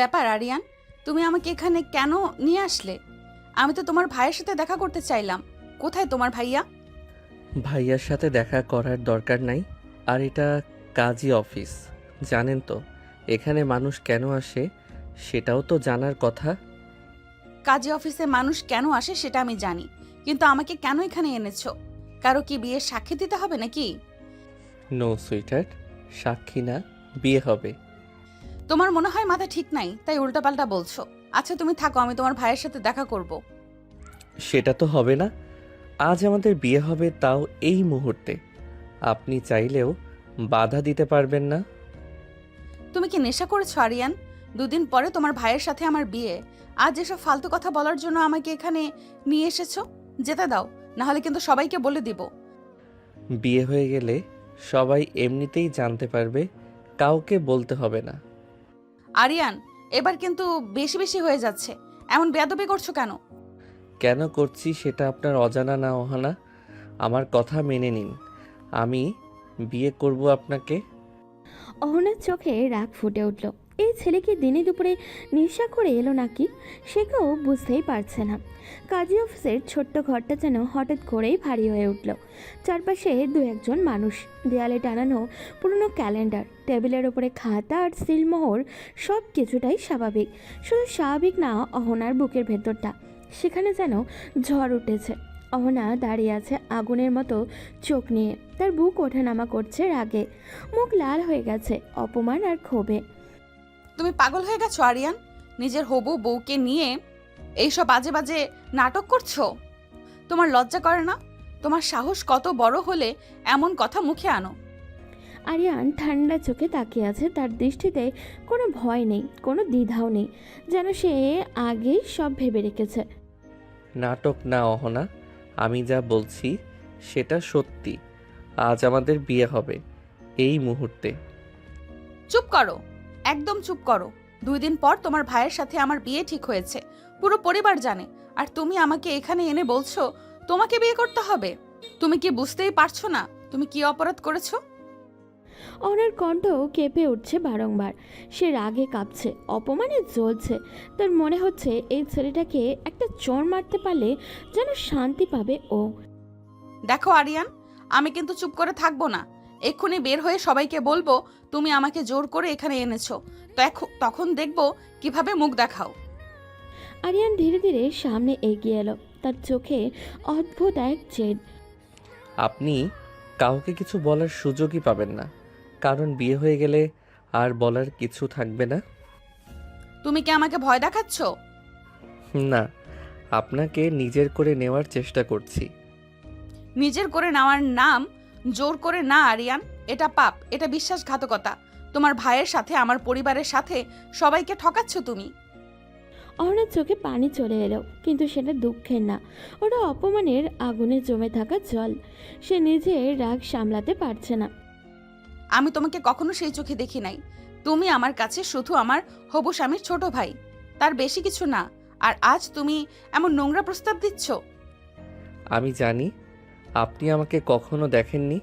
ব্যাপার আরিয়ান, তুমি আমাকে এখানে কেন নিয়ে আসলে? আমি তো তোমার ভাইয়ের সাথে দেখা করতে চাইলাম। কোথায় তোমার ভাইয়া? ভাইয়ার সাথে দেখা করার দরকার নাই। আর এটা কাজী অফিস, জানেন তো এখানে মানুষ কেন আসে সেটাও তো জানার কথা। কাজী অফিসে মানুষ কেন আসে সেটা আমি জানি, কিন্তু আমাকে কেন এখানে এনেছো? কারো কি বিয়ের সাক্ষী দিতে হবে নাকি? নো সুইটার, সাক্ষী না, বিয়ে হবে। তোমার মনে হয় মাথা ঠিক নাই, তাই উল্টাপাল্টা বলছো। আচ্ছা তুমি থাকো, আমি তোমার ভাইয়ের সাথে দেখা করব। সেটা তো হবে না। আজ আমাদের বিয়ে হবে, তাও এই মুহূর্তে। আপনি চাইলেও বাধা দিতে পারবেন না। তুমি কি নেশা করেছো আরিয়ান? দুদিন পরে তোমার ভাইয়ের সাথে আমার বিয়ে। আজ এসব ফালতু কথা বলার জন্য আমাকে এখানে নিয়ে এসেছো? যেতে দাও, না হলে কিন্তু সবাইকে বলে দিব। বিয়ে হয়ে গেলে সবাই এমনিতেই জানতে পারবে, কাউকে বলতে হবে না। আরিয়ান, এবার কিন্তু বেশি বেশি হয়ে যাচ্ছে। এমন বেয়াদবি করছো কেন? কেন করছি সেটা আপনার অজানা না অহানা। আমার কথা মেনে নিন, আমি বিয়ে করব আপনাকে। অহনার চোখে রাগ ফুটে উঠল। এই ছেলে কি দিনে দুপুরে নেশা করে এলো নাকি? সে কেউ বুঝতেই পারছে না। কাজী অফিসের ছোট্ট ঘরটা যেন হঠাৎ করেই ভারী হয়ে উঠল। চারপাশে দু একজন মানুষ, দেয়ালে টানানো পুরনো ক্যালেন্ডার, টেবিলের ওপরে খাতা আর সিলমোহর, সব কিছুটাই স্বাভাবিক। শুধু স্বাভাবিক না অহনার বুকের ভেতরটা, সেখানে যেন ঝড় উঠেছে। অহনা দাঁড়িয়ে আছে আগুনের মতো চোখ নিয়ে, তার বুক ওঠানামা করছে রাগে, মুখ লাল হয়ে গেছে অপমান আর ক্ষোভে। তুমি পাগল হয়ে গেছো আরিয়ান? নিজের হবু বউকে নিয়ে এইসব বাজে বাজে নাটক করছো? তোমার লজ্জা করে না? তোমার সাহস কত বড় হলে এমন কথা মুখে আনো? আরিয়ান ঠান্ডা চোখে তাকিয়ে আছে, তার দৃষ্টিতে কোনো ভয় নেই, কোনো দ্বিধাও নেই, যেন সে আগেই সব ভেবে রেখেছে। নাটক না অহনা, আমি যা বলছি সেটা সত্যি। আজ আমাদের বিয়ে হবে, এই মুহূর্তে। চুপ করো, একদম চুপ করো। 2 দিন পর তোমার ভাইয়ের সাথে আমার বিয়ে ঠিক হয়েছে, পুরো পরিবার জানে। আর তুমি আমাকে এখানে এনে বলছো তোমাকে বিয়ে করতে হবে? তুমি কি বুঝতেই পারছো না তুমি কি অপরাধ করেছো? অহনার কণ্ঠ কেঁপে উঠছে বারংবার। সে রাগে কাঁপছে, অপমানে জ্বলছে। তার মনে হচ্ছে এই ছেলেটাকে একটা চড় মারতে পারলে যেন শান্তি পাবে ও। দেখো আরিয়ান, আমি কিন্তু চুপ করে থাকবো না। এক্ষুনি বের হয়ে সবাইকে বলবো তুমি আমাকে জোর করে এখানে এনেছো। তো তখন দেখবো কিভাবে মুখ দেখাও। আরিয়ান ধীরে ধীরে সামনে এগিয়ে এলো, তার চোখে অদ্ভুত এক জেদ। আপনি কাউকে কিছু বলার সুযোগই পাবেন না, কারণ বিয়ে হয়ে গেলে আর বলার কিছু থাকবে না। তুমি কি আমাকে ভয় দেখাচ্ছ? না, আপনাকে নিজের করে নেওয়ার চেষ্টা করছি। নিজের করে নেওয়ার নাম জোর করে না আরিয়ান, এটা পাপ, এটা বিশ্বাসঘাতকতা। তোমার ভাইয়ের সাথে আমার পরিবারের সাথে সবাইকে ঠকাচ্ছ তুমি। অহনার চোখে পানি চলে এলো, কিন্তু সেটা দুঃখের না, ওটা অপমানের আগুনে জমে থাকা জল। সে নিজের রাগ সামলাতে পারছে না। আমি তোমাকে কখনো সেই চোখে দেখি নাই। তুমি আমার কাছে শুধু আমার হবু স্বামীর ছোট ভাই, তার বেশি কিছু না। আর আজ তুমি এমন নোংরা প্রস্তাব দিচ্ছ। আমি জানি আপনি আমাকে কখনো দেখেননি,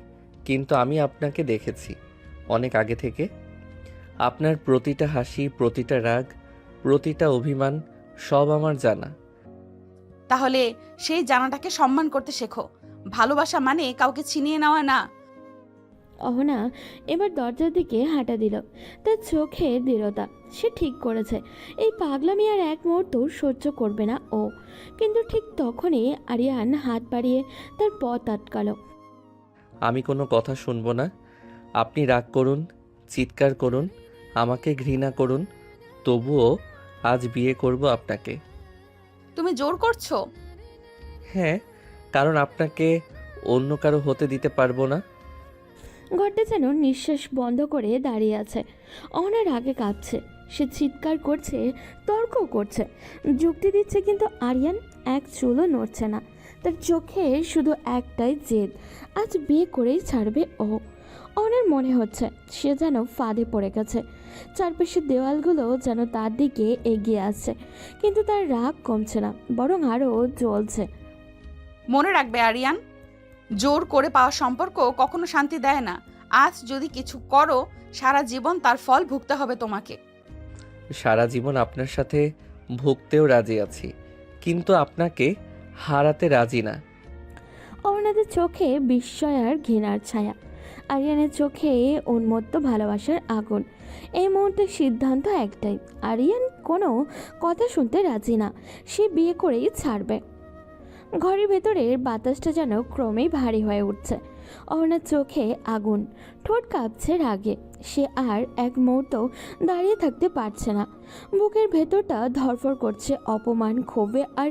কিন্তু আমি আপনাকে দেখেছি অনেক আগে থেকে। আপনার প্রতিটা হাসি, প্রতিটা রাগ, প্রতিটা অভিমান সব আমার জানা। তাহলে সেই জানাটাকে সম্মান করতে শেখো। ভালোবাসা মানে কাউকে ছিনিয়ে নেওয়া না। অহনা এবার দরজার দিকে হাঁটা দিল, তার চোখে দৃঢ়তা। সে ঠিক করেছে, এই পাগলামি আর এক মুহূর্ত সহ্য করবে না ও। কিন্তু ঠিক তখনই আরিয়ান হাত বাড়িয়ে তার পথ আটকালো। আমি কোনো কথা শুনবো না। আপনি রাগ করুন, চিৎকার করুন, আমাকে ঘৃণা করুন, তবুও আজ বিয়ে করব আপনাকে। তুমি জোর করছো? হ্যাঁ, কারণ আপনাকে অন্য কারো হতে দিতে পারবো না। ঘরটা যেন নিঃশ্বাস বন্ধ করে দাঁড়িয়ে আছে। অহনার আগে কাঁপছে, সে চিৎকার করছে, তর্কও করছে, যুক্তি দিচ্ছে, কিন্তু আরিয়ান এক চুলও নড়ছে না। তার চোখে শুধু একটাই জেদ, আজ বিয়ে করেই ছাড়বে ও। অহনার মনে হচ্ছে সে যেন ফাঁদে পড়ে গেছে। চারপাশের দেওয়ালগুলো যেন তার দিকে এগিয়ে আসছে, কিন্তু তার রাগ কমছে না, বরং আরও জ্বলছে। মনে রাখবে আরিয়ান, জোর করে পাওয়া সম্পর্ক কখনো শান্তি দেয় না। আজ যদি কিছু করো, সারা জীবন তার ফল ভুগতে হবে তোমাকে। সারা জীবন আপনার সাথে ভুগতেও রাজি আছি, কিন্তু আপনাকে হারাতে রাজি না। অহনাদের চোখে বিস্ময় আর ঘৃণার ছায়া, আরিয়ানের চোখে উন্মত্ত ভালোবাসার আগুন। এই মুহূর্তে সিদ্ধান্ত একটাই, আরিয়ান কোনো কথা শুনতে রাজি না, সে বিয়ে করেই ছাড়বে। ঘরের ভেতরের বাতাসটা যেন ক্রমেই ভারী হয়ে উঠছে। অহনার চোখে আগুন, ঠোঁট কাঁপছে রাগে। সে আর এক মুহূর্ত দাঁড়িয়ে থাকতে পারছে না। বুকের ভেতরটা ধরফর করছে অপমান, ক্ষোভে আর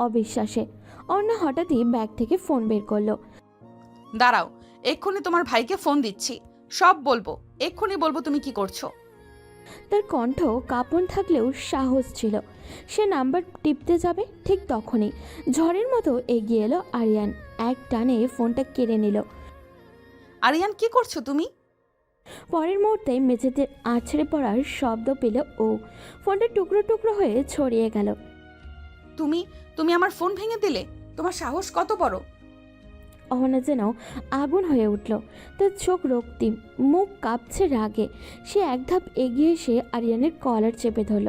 অবিশ্বাসে। অহনা হঠাৎই ব্যাগ থেকে ফোন বের করলো। দাঁড়াও, এক্ষুনি তোমার ভাইকে ফোন দিচ্ছি, সব বলবো, এক্ষুনি বলবো তুমি কি করছো। তার কণ্ঠ কাঁপন থাকলেও সাহস ছিল। সে নাম্বার টিপতে যাবে, ঠিক তখনই ঝড়ের মতো এগিয়ে এলো আরিয়ান। এক টানে ফোনটা কেড়ে নিল। আরিয়ান, কি করছো তুমি? পরের মুহূর্তে মেঝেতে আছড়ে পড়ার শব্দ পেল ও। ফোনটা টুকরো টুকরো হয়ে ছড়িয়ে গেল। তুমি তুমি আমার ফোন ভেঙে দিলে? তোমার সাহস কত বড়! অহনা যেন আগুন হয়ে উঠল। তার চোখ রক্তিম, মুখ কাঁপছে রাগে। সে এক ধাপ এগিয়ে এসে আরিয়ানের কলার চেপে ধরল।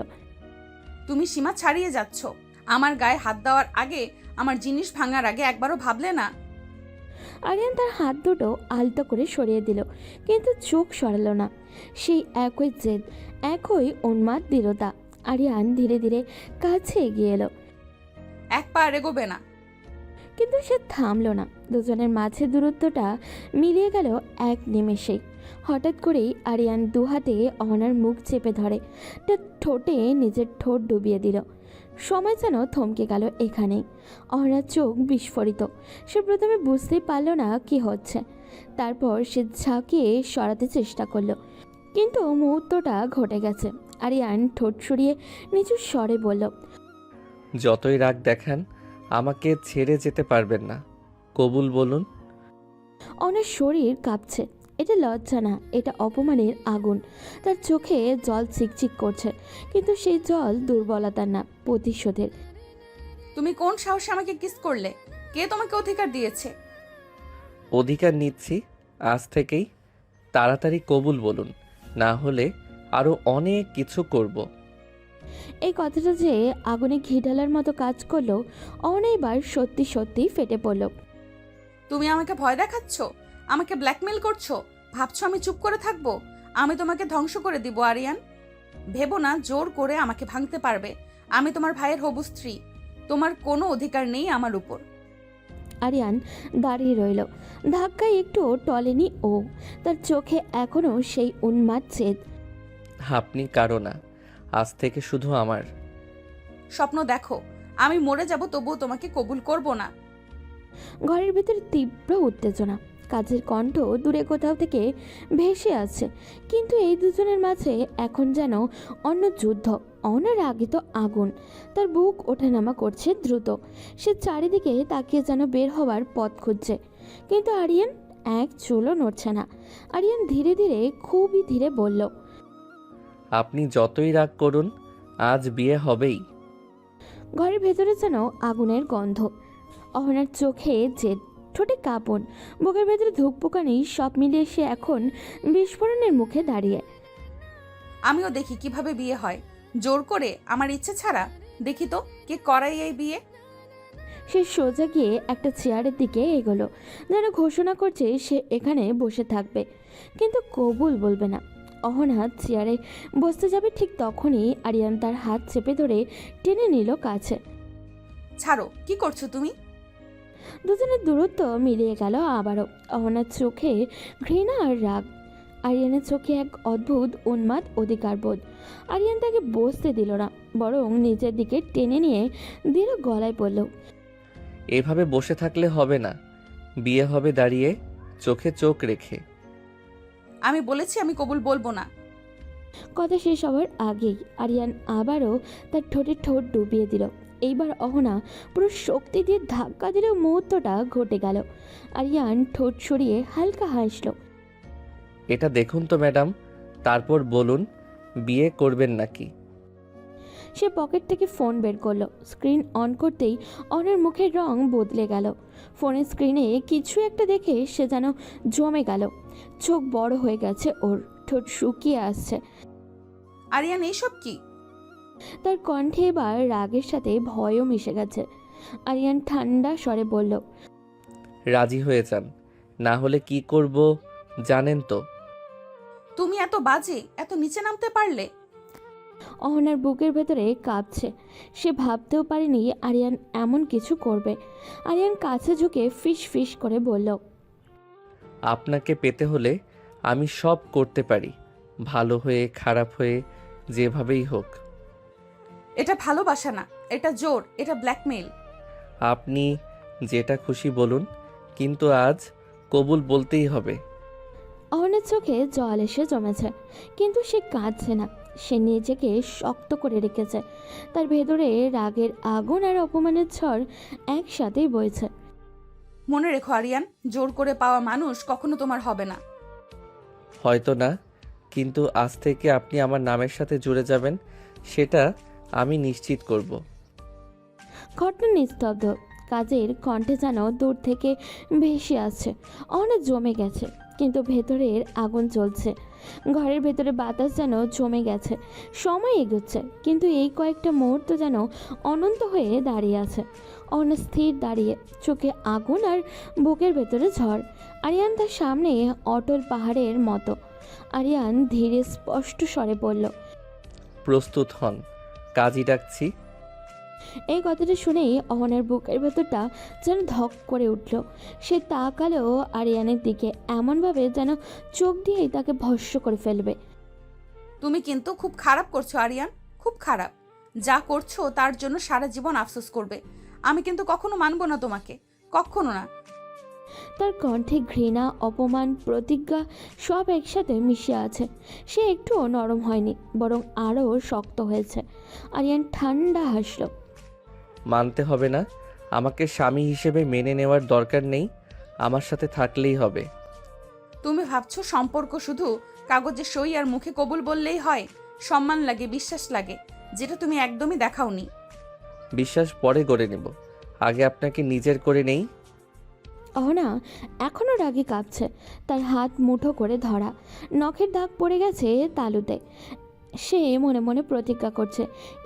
তুমি সীমা ছাড়িয়ে যাচ্ছ। আমার গায়ে হাত দেওয়ার আগে, আমার জিনিস ভাঙার আগে একবারও ভাবলে না? আরিয়ান তার হাত দুটো আলতো করে সরিয়ে দিল, কিন্তু চোখ সরালো না। সেই একই জেদ, একই উন্মাদ দৃঢ়তা। আরিয়ান ধীরে ধীরে কাছে এগিয়ে এলো, এক পা এগোবে না। কিন্তু সে থামলো না। দুজনের মাঝে দূরত্বটা মিলিয়ে গেল এক নিমেষেই। হঠাৎ করেই আরিয়ান দুহাতে অহনার মুখ চেপে ধরে, তার ঠোঁটে নিজের ঠোঁট ডুবিয়ে দিল। সময় যেন থমকে গেল এখানেই। অহনার চোখ বিস্ফোরিত। সে প্রথমে বুঝতেই পারল না কি হচ্ছে। তারপর সে ঝাঁকিয়ে সরাতে চেষ্টা করলো, কিন্তু মুহূর্তটা ঘটে গেছে। আরিয়ান ঠোঁট সরিয়ে নিচু স্বরে বলল, যতই রাগ দেখান, আমাকে ছেড়ে যেতে পারবেন না। কবুল বলুন। অনেক শরীর কাঁপছে। এটা লজ্জা না, এটা অপমানের আগুন। তার চোখে জল চিকচিক করছে, কিন্তু সেই জল দুর্বলতার না, প্রতিশোধের। তুমি কোন সাহসে আমাকে কিস করলে? কে তোমাকে অধিকার দিয়েছে? অধিকার নিচ্ছি আজ থেকেই। তাড়াতাড়ি কবুল বলুন, না হলে আরও অনেক কিছু করব। এই কথাটা যে আগুনে ঘি ঢালার মতো কাজ করলো, অনেকবার সত্যি সত্যি ফেটে পড়ল। তুমি আমাকে ভয় দেখাচ্ছ, আমাকে ব্ল্যাকমেল করছো, ভাবছো আমি চুপ করে থাকবো? আমি তোমাকে ধ্বংস করে দিব আরিয়ান। ভেবো না জোর করে আমাকে ভাঙতে পারবে। আমি তোমার ভাইয়ের হবু স্ত্রী, তোমার কোনো অধিকার নেই আমার উপর। আরিয়ান দাঁড়িয়ে রইল, ধাক্কায় একটু টলেনি ও। তার চোখে এখনো সেই উন্মাদ জেদ। আপনি কারো না, আজ থেকে শুধু আমার। স্বপ্ন দেখো, আমি মরে যাব, তবুও তোমাকে কবুল করব না। ঘরের ভিতরে তীব্র উত্তেজনা। কাজের কণ্ঠ দূরে কোথাও থেকে ভেসে আছে, কিন্তু এই দুজনের মাঝে এখন যেন অন্য যুদ্ধ। অনার আগে তো আগুন। তার বুক ওঠানামা করছে দ্রুত। সে চারিদিকে তাকিয়ে যেন বের হওয়ার পথ খুঁজছে, কিন্তু আরিয়ান এক চুলও নড়ছে না। আরিয়ান ধীরে ধীরে, খুবই ধীরে বলল, আপনি যতই রাগ করুন, আজ বিয়ে হবেই। ঘরের ভেতরে যেন আগুনের গন্ধ। অহনার চোখে জেদ, ঠোঁটে কাঁপন, বুকের ভেতরে ধুকপুকানি, সব মিলিয়ে সে এখন বিস্ফোরণের মুখে দাঁড়িয়ে। আমিও দেখি কিভাবে বিয়ে হয়, জোর করে, আমার ইচ্ছে ছাড়া। দেখি তো কে করাই এই বিয়ে। সে সোজা গিয়ে একটা চেয়ারের দিকে এগোলো, যেন ঘোষণা করছে সে এখানে বসে থাকবে, কিন্তু কবুল বলবে না। অহনা চেয়ারে বসতে যাবে, ঠিক তখনই আরিয়ান তার হাত চেপে ধরে টেনে নিল কাছে। ছাড়ো, কি করছো তুমি? দুজনের দূরত্ব মিলিয়ে গেল আবারও। অহনার চোখে ঘৃণা আর রাগ, আরিয়ানের চোখে এক অদ্ভুত উন্মাদ অধিকারবোধ। আরিয়ান তাকে বসতে দিল না, বরং নিজের দিকে টেনে নিয়ে দৃঢ় গলায় বলল, এভাবে বসে থাকলে হবে না, বিয়ে হবে দাঁড়িয়ে, চোখে চোখ রেখে। আমি বলেছি আমি কবুল বলবো না। কথা শেষ হওয়ার আগেই আরিয়ান আবারও তার ঠোঁটে ঠোঁট ডুবিয়ে দিল। এইবার অহনা পুরো শক্তি দিয়ে ধাক্কা দিলেও মুহূর্তটা ঘটে গেল। আরিয়ান ঠোঁট সরিয়ে হালকা হাসল। এটা দেখুন তো ম্যাডাম, তারপর বলুন বিয়ে করবেন নাকি। সে পকেট থেকে ফোন বের করলো। স্ক্রিন অন করতেই অনের মুখের রং বদলে গেল। ফোনের স্ক্রিনে কিছু একটা দেখে সে যেন জমে গেল। চোখ বড় হয়ে গেছে ওর, ঠোঁট শুকিয়ে আসছে। আরিয়ান, এইসব কি? তার কণ্ঠে এবার রাগের সাথে ভয়ও মিশে গেছে। আরিয়ান ঠান্ডা স্বরে বলল, রাজি হয়ে যান, না হলে কি করব জানেন তো। তুমি এত বাজে, এত নিচে নামতে পারলে? অহনার বুকের ভেতরে কাঁপছে। সে ভাবতেও পারেনি আরিয়ান এমন কিছু করবে। আরিয়ান কাছে ঝুঁকে ফিস ফিস করে বলল, আপনাকে পেতে হলে আমি সব করতে পারি, ভালো হয়ে খারাপ হয়ে, যেভাবেই হোক। এটা ভালোবাসা না, এটা জোর, এটা ব্ল্যাকমেইল। আপনি যেটা খুশি বলুন, কিন্তু আজ কবুল বলতেই হবে। অহনার চোখে জল এসে জমেছে, কিন্তু সে কাঁদছে না। সে নিজেকে শক্ত করে রেখেছে। তার ভেতরে রাগের আগুন আর অপমানের ঝড় একসাথেই বইছে। মনে রেখো আরিয়ান, জোর করে পাওয়া মানুষ কখনো তোমার হবে না। হয়তো না, কিন্তু আজ থেকে আপনি আমার নামের সাথে জুড়ে যাবেন, সেটা আমি নিশ্চিত করব। ঘটনা নিস্তব্ধ। কাজের কণ্ঠে যেন দূর থেকে ভেসে আসছে। অনেক জমে গেছে, কিন্তু ভেতরের আগুন জ্বলছে। ঘরের ভেতরে বাতাস যেন জমে গেছে। সময় এগোচ্ছে, কিন্তু এই কয়েকটা মুহূর্ত যেন অনন্ত হয়ে দাঁড়িয়ে আছে। অনেক স্থির দাঁড়িয়ে, চোখে আগুন আর বুকের ভেতরে ঝড়। আরিয়ান তার সামনে অটল পাহাড়ের মতো। আরিয়ান ধীরে স্পষ্ট স্বরে বলল, প্রস্তুত হন, কাজই ডাকছি। এই কথাটা শুনেই অহনার বুকের ভেতরটা যেন ধক করে উঠল। সে তাকালো আরিয়ানের দিকে এমনভাবে যেন চোখ দিয়েই তাকে ভস্ম করে ফেলবে। তুমি কিন্তু খুব খারাপ করছো আরিয়ান, খুব খারাপ। যা করছো তার জন্য সারা জীবন আফসোস করবে। আমি কিন্তু কখনো মানবো না তোমাকে, কখনো না। তার কণ্ঠে ঘৃণা, অপমান, প্রতিজ্ঞা সব একসাথে মিশে আছে। সে একটুও নরম হয়নি, বরং আরও শক্ত হয়েছে। আরিয়ান ঠান্ডা হাসল। মানতে হবে না, আমাকে স্বামী হিসেবে মেনে নেওয়ার দরকার নেই, আমার সাথে থাকলেই হবে। তুমি ভাবছো সম্পর্ক শুধু কাগজে সই আর মুখে কবুল বললেই হয়? সম্মান লাগে, বিশ্বাস লাগে, যেটা তুমি একদমই দেখাওনি। বিশ্বাস পরে গড়ে নেব, আগে আপনাকে নিজের করে নেই। অহনা এখনও রাগে কাঁপছে। তার হাত মুঠো করে ধরা, নখের দাগ পড়ে গেছে তালুতে। সে মনে মনে প্রতিজ্ঞা করছে,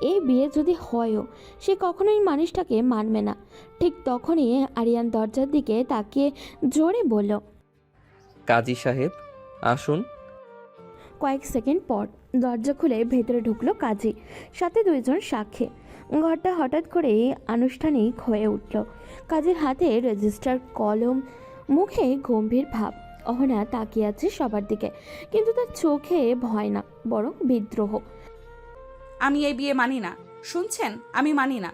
এই বিয়ে যদি হয়ও সে কখনোই মানুষটাকে মানবে না। ঠিক তখনই আরিয়ান দরজার দিকে তাকিয়ে জোরে বলল, কাজী সাহেব আসুন। কয়েক সেকেন্ড পর দরজা খুলে ভেতরে ঢুকলো কাজী, সাথে দুইজন সাক্ষী। ঘরটা হঠাৎ করেই আনুষ্ঠানিক হয়ে উঠল। কাজীর হাতে রেজিস্টার, কলম, মুখে গম্ভীর ভাব। অহনা তাকিয়ে আছে সবার দিকে, কিন্তু তার চোখে ভয় না, বরং বিদ্রোহ। আমি এই বিয়ে মানি না, শুনছেন? আমি মানি না।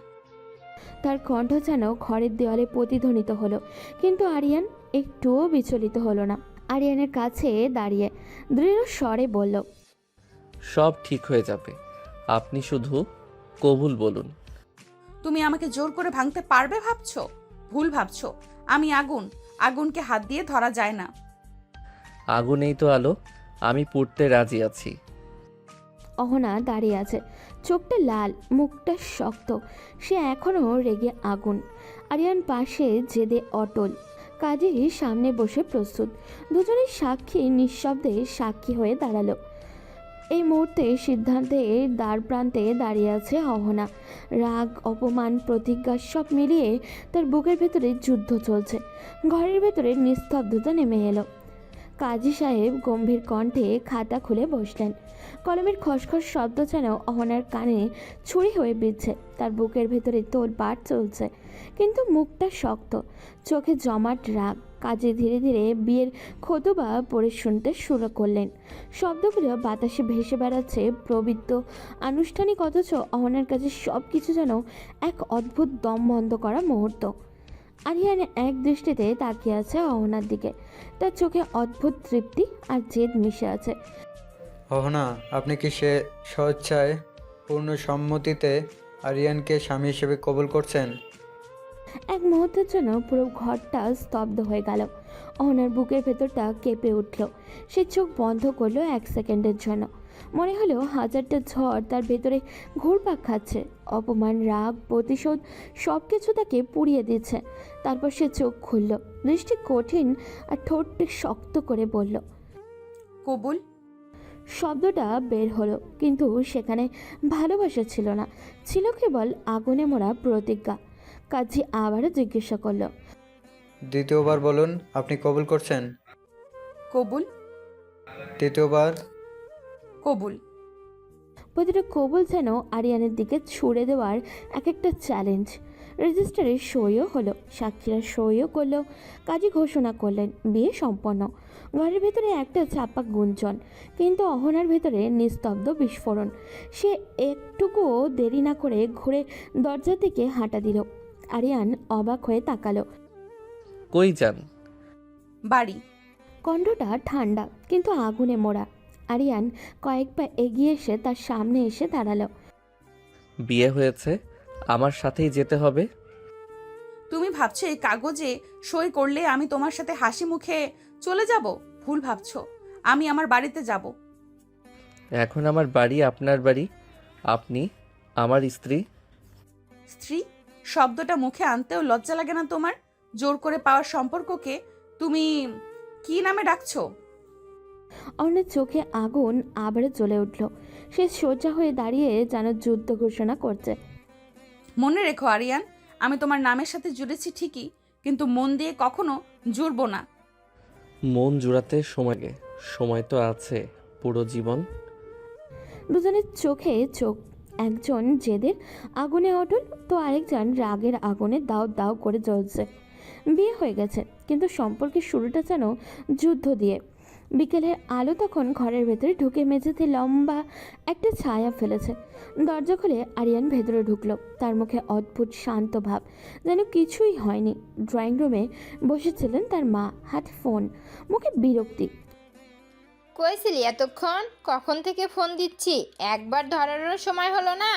তার কণ্ঠ যেন ঘরের দেওয়ালে প্রতিধ্বনিত হলো, কিন্তু আরিয়ান একটুও বিচলিত হলো না। আরিয়ানের কাছে দাঁড়িয়ে দৃঢ় স্বরে বলল, সব ঠিক হয়ে যাবে, আপনি শুধু কবুল বলুন। তুমি আমাকে জোর করে ভাঙতে পারবে ভাবছো? ভুল ভাবছো। আমি আগুন, আগুনকে হাত দিয়ে ধরা যায় না। আগুনেই তো আলো, আমি পুড়তে রাজি আছি। অহনা দাঁড়িয়ে আছে, চোখটা লাল, মুখটা শক্ত। সে এখনও রেগে আগুন। আরিয়ান পাশে জেদে অটল। কাজী সামনে বসে প্রস্তুত। দুজনের সাক্ষী নিঃশব্দে সাক্ষী হয়ে দাঁড়ালো। এই মুহূর্তে সিদ্ধান্তের দ্বার প্রান্তে দাঁড়িয়ে আছে অহনা। রাগ, অপমান, প্রতিজ্ঞা সব মিলিয়ে তার বুকের ভেতরে যুদ্ধ চলছে। ঘরের ভেতরে নিস্তব্ধতা নেমে এলো। কাজী সাহেব গম্ভীর কণ্ঠে খাতা খুলে বসলেন। কলমের খসখস শব্দ যেন অহনার কানে ছুরি হয়ে বিঁধছে। তার বুকের ভেতরে তোলপাড় চলছে, কিন্তু মুখটা শক্ত, চোখে জমাট রাগ। কাজী ধীরে ধীরে বিয়ের খতুবা পড়ে শুনতে শুরু করলেন। শব্দগুলো বাতাসে ভেসে বেড়াচ্ছে, প্রবৃত্ত, আনুষ্ঠানিক, অথচ অহনার কাছে সব কিছু যেন এক অদ্ভুত দম বন্ধ করা মুহূর্ত। আরিয়ান এক দৃষ্টিতে তাকিয়ে আছে অহনার দিকে। তার চোখে অদ্ভুত তৃপ্তি আর জেদ মিশে আছে। অহনা, আপনি কি সে স্বেচ্ছায় পূর্ণ সম্মতিতে আরিয়ানকে স্বামী হিসেবে কবুল করছেন? এক মুহূর্তের জন্য পুরো ঘরটা স্তব্ধ হয়ে গেল। অহনার বুকের ভেতরটা কেঁপে উঠল। সে চোখ বন্ধ করলো এক সেকেন্ডের জন্য। মনে হলো হাজারটা ঝড় তার ভেতরে ঘুরপাক খাচ্ছে। অপমান, রাগ, প্রতিশোধ সব কিছু তাকে পুড়িয়ে দিচ্ছে। তারপর সে চোখ খুলল, দৃষ্টি কঠিন আর ঠোঁটটি শক্ত করে বলল, কবুল। শব্দটা বের হলো, কিন্তু সেখানে ভালোবাসা ছিল না, ছিল কেবল আগুনে মোড়া প্রতিজ্ঞা। কাজী আবারও জিজ্ঞাসা করলো, দ্বিতীয়বার বলুন, আপনি কবুল করছেন? কবুল। তৃতীয়বার? কবুল। প্রতিটা কবুল যেন আরিয়ানের দিকে ছুড়ে দেওয়ার এক একটা চ্যালেঞ্জ। রেজিস্টারে সইও হলো, সাক্ষীরা সইও করলো, কাজী ঘোষণা করলেন বিয়ে সম্পন্ন। ঘরের ভেতরে একটা চাপা গুঞ্জন, কিন্তু অহনার ভেতরে নিস্তব্ধ বিস্ফোরণ। সে একটুকুও দেরি না করে ঘুরে দরজার দিকে হাঁটা দিল। আরিয়ান অবাক হয়ে তাকালো। কই যান? বাড়ি। কণ্ঠটা ঠান্ডা কিন্তু আগুনে মোড়া। আরিয়ান কয়েক পা এগিয়ে এসে তার সামনে এসে দাঁড়ালো। বিয়ে হয়েছে, আমার সাথেই যেতে হবে। তুমি ভাবছো এই কাগজে সই করলে আমি তোমার সাথে হাসি মুখে চলে যাব? ভুল ভাবছো। আমি আমার বাড়িতে যাব। এখন আমার বাড়ি আপনার বাড়ি, আপনি আমার স্ত্রী। স্ত্রী শব্দটা মুখে আনতেও লজ্জা লাগে না তোমার? জোর করে পাওয়ার সম্পর্ককে তুমি কি নামে ডাকছো? অন্যের চোখে আগুন আবারও জ্বলে উঠল। সে সোজা হয়ে দাঁড়িয়ে যেন যুদ্ধ ঘোষণা করছে। মনে রেখো আরিয়ান, আমি তোমার নামের সাথে জুড়েছি ঠিকই, কিন্তু মন দিয়ে কখনো জুড়বো না। মন জোড়াতে সময় তো আছে পুরো জীবন। দুজনের চোখে চোখ, একজন জেদের আগুনে অটল, তো আরেকজন রাগের আগুনে দাও দাও করে জ্বলছে। বিয়ে হয়ে গেছে, কিন্তু সম্পর্কের শুরুটা যেন যুদ্ধ দিয়ে। বিকেলের আলো তখন ঘরের ভেতরে ঢুকে মেঝেতে লম্বা একটা ছায়া ফেলেছে। দরজা খুলে আরিয়ান ভেতরে ঢুকলো। তার মুখে অদ্ভুত শান্ত ভাব, যেন কিছুই হয়নি। ড্রয়িং রুমে বসেছিলেন তার মা, হাতে ফোন, মুখে বিরক্তি। কই ছিলি এতক্ষণ? কখন থেকে ফোন দিচ্ছি, একবার ধরারও সময় হলো না।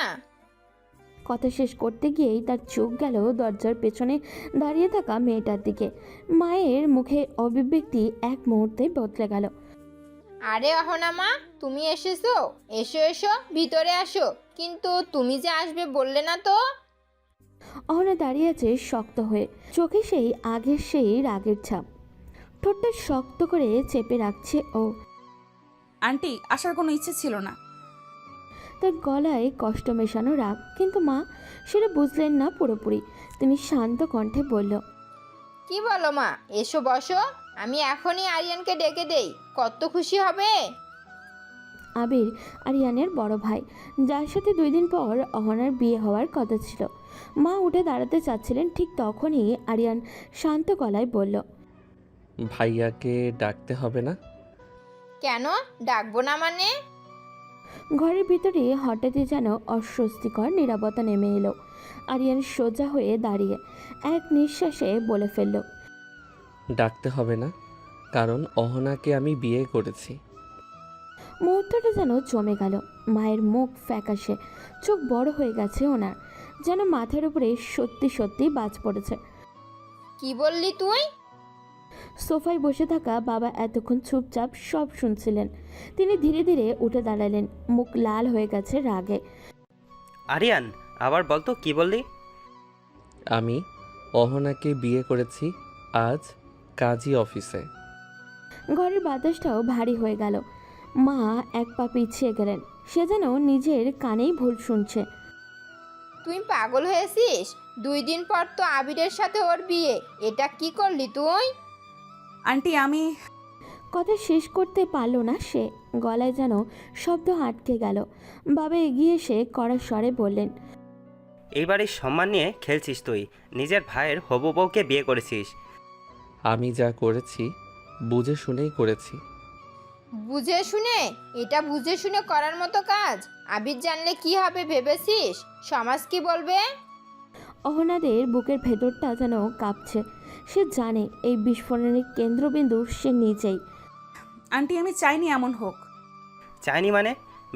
কথা শেষ করতে গিয়েই তার চোখ গেল দরজার পেছনে দাঁড়িয়ে থাকা মেয়েটার দিকে। মায়ের মুখে অভিব্যক্তি এক মুহূর্তে বদলে গেল। আরে অহনা মা, তুমি এসেছো? এসো এসো, ভিতরে আসো। কিন্তু তুমি যে আসবে বললে না তো? অহনা দাঁড়িয়ে আছে শক্ত হয়ে, চোখে সেই রাগের ছাপ। ঠোঁটটা শক্ত করে চেপে রাখছে ও। আন্টি, আসার কোনো ইচ্ছে ছিল না। তার গলায় কষ্ট মেশানো রাগ, কিন্তু মা সেটা বুঝলেন না পুরোপুরি। তিনি শান্ত কণ্ঠে বলল, কি বলো মা? এসো বসো, আমি এখনই আরিয়ানকে ডেকে দেই, কত খুশি হবে। আবির আরিয়ানের বড় ভাই, যার সাথে 2 দিন পর অহনার বিয়ে হওয়ার কথা ছিল। মা উঠে দাঁড়াতে চাচ্ছিলেন, ঠিক তখনই আরিয়ান শান্ত গলায় বলল, ভাইয়াকে ডাকতে হবে না? কেন ডাকবো না মানে? ঘরের ভিতরে হঠাৎই যেন অস্বস্তিকর নীরবতা নেমে এলো। আরিয়ান সোজা হয়ে দাঁড়িয়ে এক নিঃশ্বাসে বলে ফেলল, ডাকতে হবে না, কারণ অহনাকে আমি বিয়ে করেছি। মুহূর্তটা যেন জমে গেল। মায়ের মুখ ফ্যাকাশে, চোখ বড় হয়ে গেছে ওনার, যেন মাথার উপরে সত্যি সত্যি বাজ পড়েছে। কি বললি তুই? সোফায় বসে থাকা বাবা এতক্ষণ চুপচাপ সব শুনছিলেন। তিনি ধীরে ধীরে উঠে দাঁড়ালেন, মুখ লাল হয়ে গেছে রাগে। আরিয়ান, আবার বলতো কি বললি? আমি অহনাকে বিয়ে করেছি আজ কাজী অফিসে। ঘরের বাতাসটাও ভারী হয়ে গেল। মা এক পা পিছিয়ে গেলেন, সে যেন নিজের কানেই ভুল শুনছে। তুই পাগল হয়েছিস? 2 দিন পর তো আবিরের সাথে ওর বিয়ে, এটা কি করলি তুই? আন্টি, আমি কথা শেষ করতে পারল না সে, গলায় যেন শব্দ আটকে গেল। বাবা এগিয়ে এসে কড়া স্বরে বললেন, এই বাড়ির সম্মান নিয়ে খেলছিস তুই, নিজের ভাইয়ের হবু বউকে বিয়ে করেছিস। আমি যা করেছি বুঝে শুনেই করেছি। বুঝে শুনে? এটা বুঝে শুনে করার মতো কাজ? আবির জানলে কি হবে ভেবেছিস? সমাজ কি বলবে? অহনাদের বুকের ভেতরটা যেন কাঁপছে। সে জানে এই বিস্ফোরণের কেন্দ্রবিন্দু সে নিজেই। আন্টি, আমি চাইনি এমন হোক। চাইনি মানে?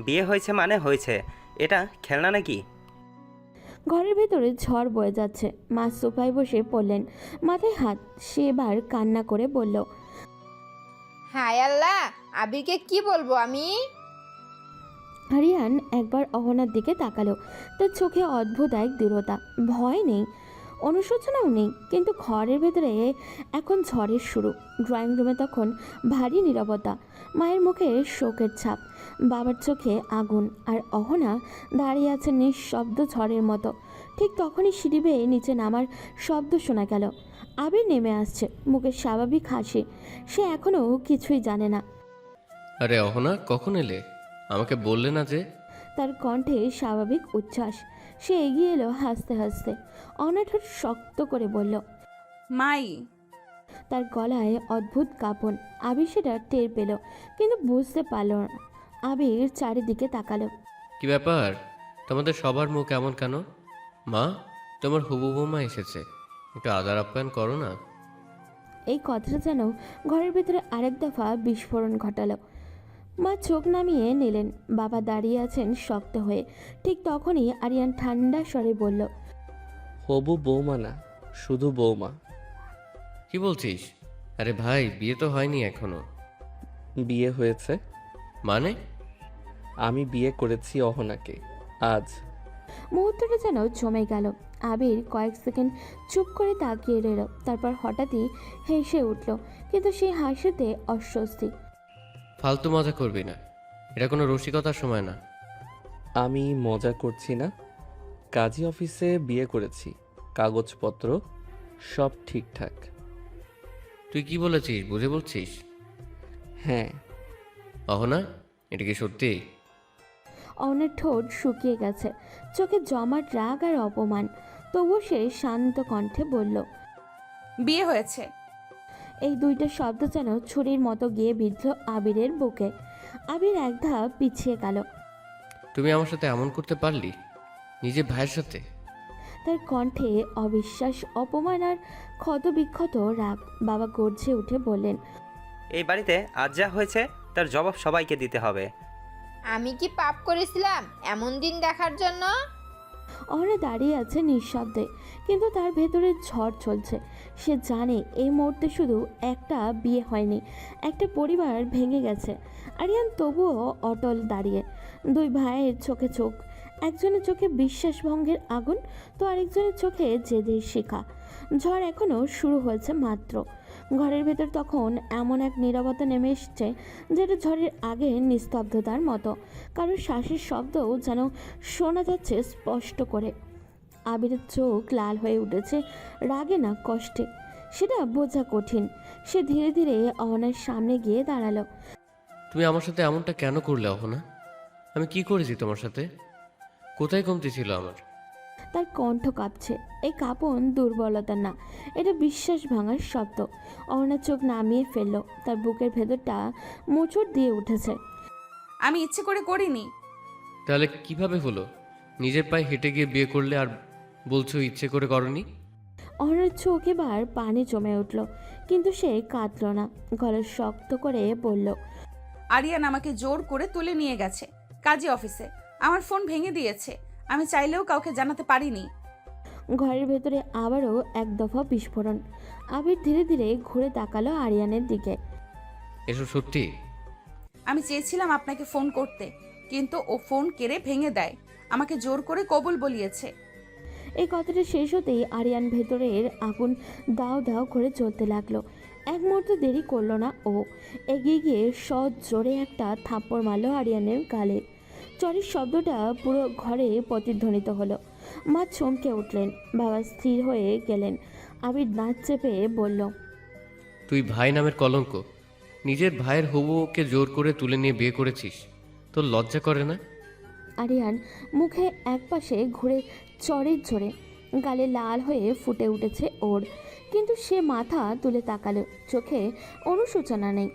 বিয়ে হয়েছে মানে হয়েছে, এটা খেলনা নাকি? ঘরের ভেতরে ঝড় বয়ে যাচ্ছে। মা সোফায় বসে পড়লেন, মাথায় হাত। সে এবার কান্না করে বলল, হায় আল্লাহ, আবিরকে কি বলবো আমি? আরিয়ান একবার অহনার দিকে তাকালো। তার চোখে অদ্ভুত এক দৃঢ়তা, ভয় নেই, অনুশোচনাও নেই, কিন্তু ঘরের ভেতরে এখন ঝড়ের শুরু। ড্রয়িং রুমে তখন ভারী নীরবতা, মায়ের মুখে শোকের ছাপ, বাবার চোখে আগুন, আর অহনা দাঁড়িয়ে আছে নিঃশব্দ ঝড়ের মতো। ঠিক তখনই সিঁড়ি বেয়ে নিচে নামার শব্দ শোনা গেল। আবির নেমে আসছে, মুখের স্বাভাবিক হাসি। সে এখনও কিছুই জানে না। আরে অহনা, কখন এলে? আমাকে বললে না যে? তার কণ্ঠে স্বাভাবিক উচ্ছ্বাস। সে এগিয়ে এলো হাসতে হাসতে। অনাঠোর শক্ত করে বলল। মাই। তার গলায় অদ্ভুত কাঁপন। আবির সেটা টের পেল, কিন্তু বুঝতে পারল না। আবির চারিদিকে তাকালো। কি ব্যাপার, তোমাদের সবার মুখ এমন কেন? মা, তোমার হবু বৌমা এসেছে, একটু আদর আপ্যায়ন করো না। এই কথাটা যেন ঘরের ভেতরে আরেক দফা বিস্ফোরণ ঘটালো। মা চোখ নামিয়ে নিলেন। বাবা দাঁড়িয়ে আছেন শক্ত হয়ে। ঠিক তখনই আরিয়ান ঠান্ডা স্বরে বলল। হবু বৌমা না, শুধু বৌমা। কি বলছিস? আরে ভাই, বিয়ে তো হয়নি এখনো। বিয়ে হয়েছে। মানে? আমি বিয়ে করেছি অহনাকে আজ। মুহূর্তটা যেন জমে গেল। আবির কয়েক সেকেন্ড চুপ করে তাকিয়ে রইল, তারপর হঠাৎই হেসে উঠল, কিন্তু সেই হাসিতে অস্বস্তি। ফালতু মজা করবি না, এটা কোনো রসিকতার সময় না। আমি মজা করছি না। কাজী অফিসে বিয়ে করেছি, কাগজপত্র সব ঠিকঠাক। তুই কি বলেছিস, বুঝে বলছিস? হ্যাঁ। অহনা, এটা কি সত্যি? অনেক ঠোঁট শুকিয়ে গেছে, চোখে জমাট রাগ আর অপমান। তবুও সে শান্ত কণ্ঠে বলল। বিয়ে হয়েছে। এই দুইটা শব্দ যেন ছুরির মতো গিয়ে বিঁধল আবিরের বুকে। আবির এক ধাপ পিছিয়ে গেল। তুমি আমার সাথে এমন করতে পারলি, নিজের ভাইয়ের সাথে? তার কণ্ঠে অবিশ্বাস, অপমান আর ক্ষতবিক্ষত রাগ। বাবা গর্জে উঠে বললেন। এই বাড়িতে আজ যা হয়েছে তার জবাব সবাইকে দিতে হবে। আমি কি পাপ করেছিলাম এমন দিন দেখার জন্য? অহনা দাঁড়িয়ে আছে নিঃশব্দে, কিন্তু তার ভেতরে ঝড় চলছে। সে জানে এই মুহূর্তে শুধু একটা বিয়ে হয়নি, একটা পরিবার ভেঙে গেছে। আরিয়ান তবুও অটল দাঁড়িয়ে, দুই ভাইয়ের চোখে চোখ। একজনের চোখে বিশ্বাসভঙ্গের আগুন, তো আরেকজনের চোখে জেদের শিখা। ঝড় এখনও শুরু হয়েছে মাত্র। ঘরের ভেতর তখন এমন এক নীরবতা নেমে এসছে, যেটা ঝড়ের আগে নিস্তব্ধতার মতো। কারোর শ্বাসের শব্দও যেন শোনা যাচ্ছে স্পষ্ট করে। আবিরের চোখ লাল হয়ে উঠেছে, রাগে না কষ্টে। সেটা বোঝা কঠিন। সে ধীরে ধীরে অহনার সামনে গিয়ে দাঁড়ালো। তুমি আমার সাথে এমনটা কেন করলে অহনা? আমি কি করেছি তোমার সাথে? কোথায় কমতি ছিল আমার? তার কণ্ঠ কাঁপছে। এই কাঁপন দুর্বলতা না, এটা বিশ্বাস ভাঙার শব্দ। অহনা চোখ নামিয়ে ফেললো। তার বুকের ভেতরটা মোচড় দিয়ে উঠেছে। আমি ইচ্ছে করে করিনি। তাহলে কিভাবে হলো? নিজের পায়ে হেঁটে গিয়ে বিয়ে করলে আর বলছো ইচ্ছে করে করনি? অহনার চোখ এবার পানি জমে উঠল, কিন্তু সে কাঁদল না। গলা শক্ত করে বলল। আরিয়ান আমাকে জোর করে তুলে নিয়ে গেছে কাজী অফিসে। আমার ফোন ভেঙে দিয়েছে। আমি চাইলেও কাউকে জানাতে পারিনি। ঘরের ভেতরে আবারও এক দফা বিস্ফোরণ। আবির ধীরে ধীরে ঘুরে তাকালো আরিয়ানের দিকে। এসব সত্যি? আমি চেয়েছিলাম আপনাকে ফোন করতে, কিন্তু ও ফোন কেড়ে ভেঙে দেয়। আমাকে জোর করে কবুল বলিয়েছে। এই কথাটা শেষ হতেই আরিয়ান ভেতরের আগুন দাও দাও করে চলতে লাগলো। এক মুহূর্ত দেরি করলো না ও। এগিয়ে গিয়ে সৎ জোরে একটা থাপ্পড় মারলো আরিয়ানের গালে। চরের শব্দটা পুরো ঘরে প্রতিধ্বনিত হলো। মা চমকে উঠলেন, বাবা স্থির হয়ে গেলেন। আবির দাঁত চেপে বলল। তুই ভাই নামের কলঙ্ক, নিজের ভাইয়ের হবুকে জোর করে তুলে নিয়ে বিয়ে করেছিস, তোর লজ্জা করে না? আরিয়ান মুখে একপাশে ঘুরে চরের জোরে। গালে লাল হয়ে ফুটে উঠেছে ওর, কিন্তু সে মাথা তুলে তাকালো, চোখে অনুশোচনা নেই।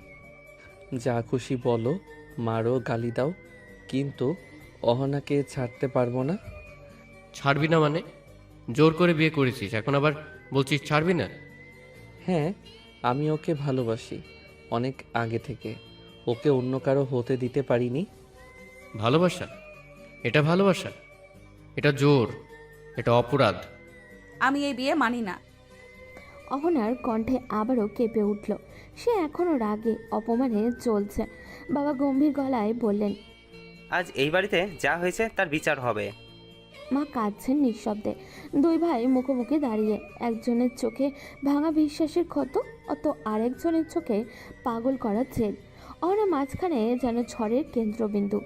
যা খুশি বলো, মারো, গালি দাও, কিন্তু অহনাকে ছাড়তে পারবো না। ছাড়বি না মানে? জোর করে বিয়ে করেছিস, এখন আবার বলছিস ছাড়বি না? হ্যাঁ, আমি ওকে ভালোবাসি অনেক আগে থেকে। ওকে অন্য কারো হতে দিতে পারিনি। ভালোবাসা? এটা ভালোবাসা? এটা জোর, এটা অপরাধ। আমি এই বিয়ে মানি না। অহনার কণ্ঠে আবারও কেঁপে উঠল। সে এখনও রাগে অপমানে চলছে। বাবা গম্ভীর গলায় বললেন। আজ এই বাড়িতে যা হয়েছে তার বিচার হবে। মা কাঁদছেন নিঃশব্দে। দুই ভাই মুখোমুখি দাঁড়িয়ে, একজনের চোখে ভাঙা বিশ্বাসের ক্ষত, অত আরেকজনের চোখে পাগল করা জেদ। অহনা মাঝখানে যেন ঝড়ের কেন্দ্রবিন্দু।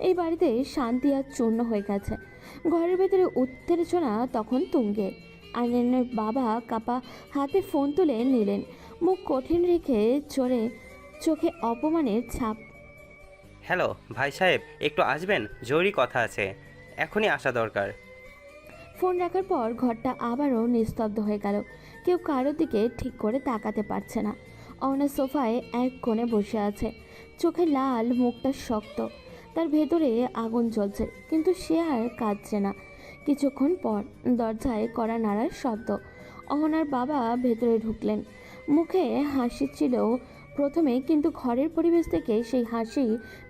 এই বাড়িতে শান্তি আর চূর্ণ হয়ে গেছে। ঘরের ভেতরে উত্তেজনা তখন তুঙ্গে। আরিয়ানের বাবা কাপা হাতে ফোন তুলে নিলেন, মুখ কঠিন রেখে চোখে অপমানের ছাপ। হ্যালো ভাই সাহেব, একটু আসবেন, জরুরি কথা আছে, এখনই আসা দরকার। ফোন রাখার পর ঘরটা আবারও নিস্তব্ধ হয়ে গেল। কেউ কারোর দিকে ঠিক করে তাকাতে পারছে না। অহনা সোফায় এক কোণে বসে আছে, চোখে লাল, মুখটা শক্ত, তার ভেতরে আগুন জ্বলছে, কিন্তু সে আর কাঁদছে না। কিছুক্ষণ পর দরজায় কড়া নাড়ার শব্দ। অহনার বাবা ভেতরে ঢুকলেন। মুখে হাসি ছিল প্রথমে, কিন্তু ঘরের পরিবেশ থেকে সেই হাসি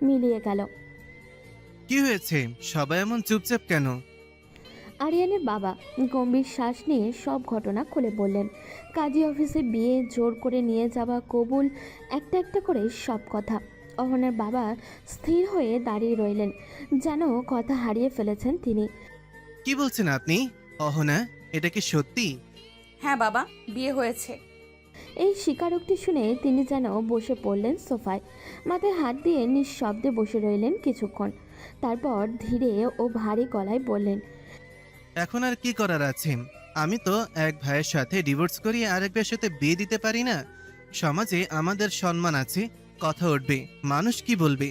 মিলিয়ে গেল। কি হয়েছে? সবাই এমন চুপচাপ কেন? আরিয়ানের বাবা গম্ভীর শ্বাস নিয়ে সব ঘটনা খুলে বললেন। কাজী অফিসে বিয়ে, জোর করে নিয়ে যাওয়া, কবুল, একটা একটা করে সব কথা। অহনার বাবা স্থির হয়ে দাঁড়িয়ে রইলেন, যেন কথা হারিয়ে ফেলেছেন তিনি। কি বলছেন আপনি? অহনা, এটা কি সত্যি? হ্যাঁ বাবা, বিয়ে হয়েছে। এই স্বীকারোক্তি শুনে তিনি যেন বসে পড়লেন সোফায়, মাথায় হাত দিয়ে নিঃশব্দে বসে রইলেন কিছুক্ষণ। তারপর ধীরে ও ভারী গলায় বললেন, এখন আর কি করার আছে? আমি তো এক ভাইয়ের সাথে ডিভোর্স করিয়ে আরেক ভাইয়ের সাথে বিয়ে দিতে পারি না। সমাজে আমাদের সম্মান আছে, কথা উঠবে, মানুষ কি বলবে?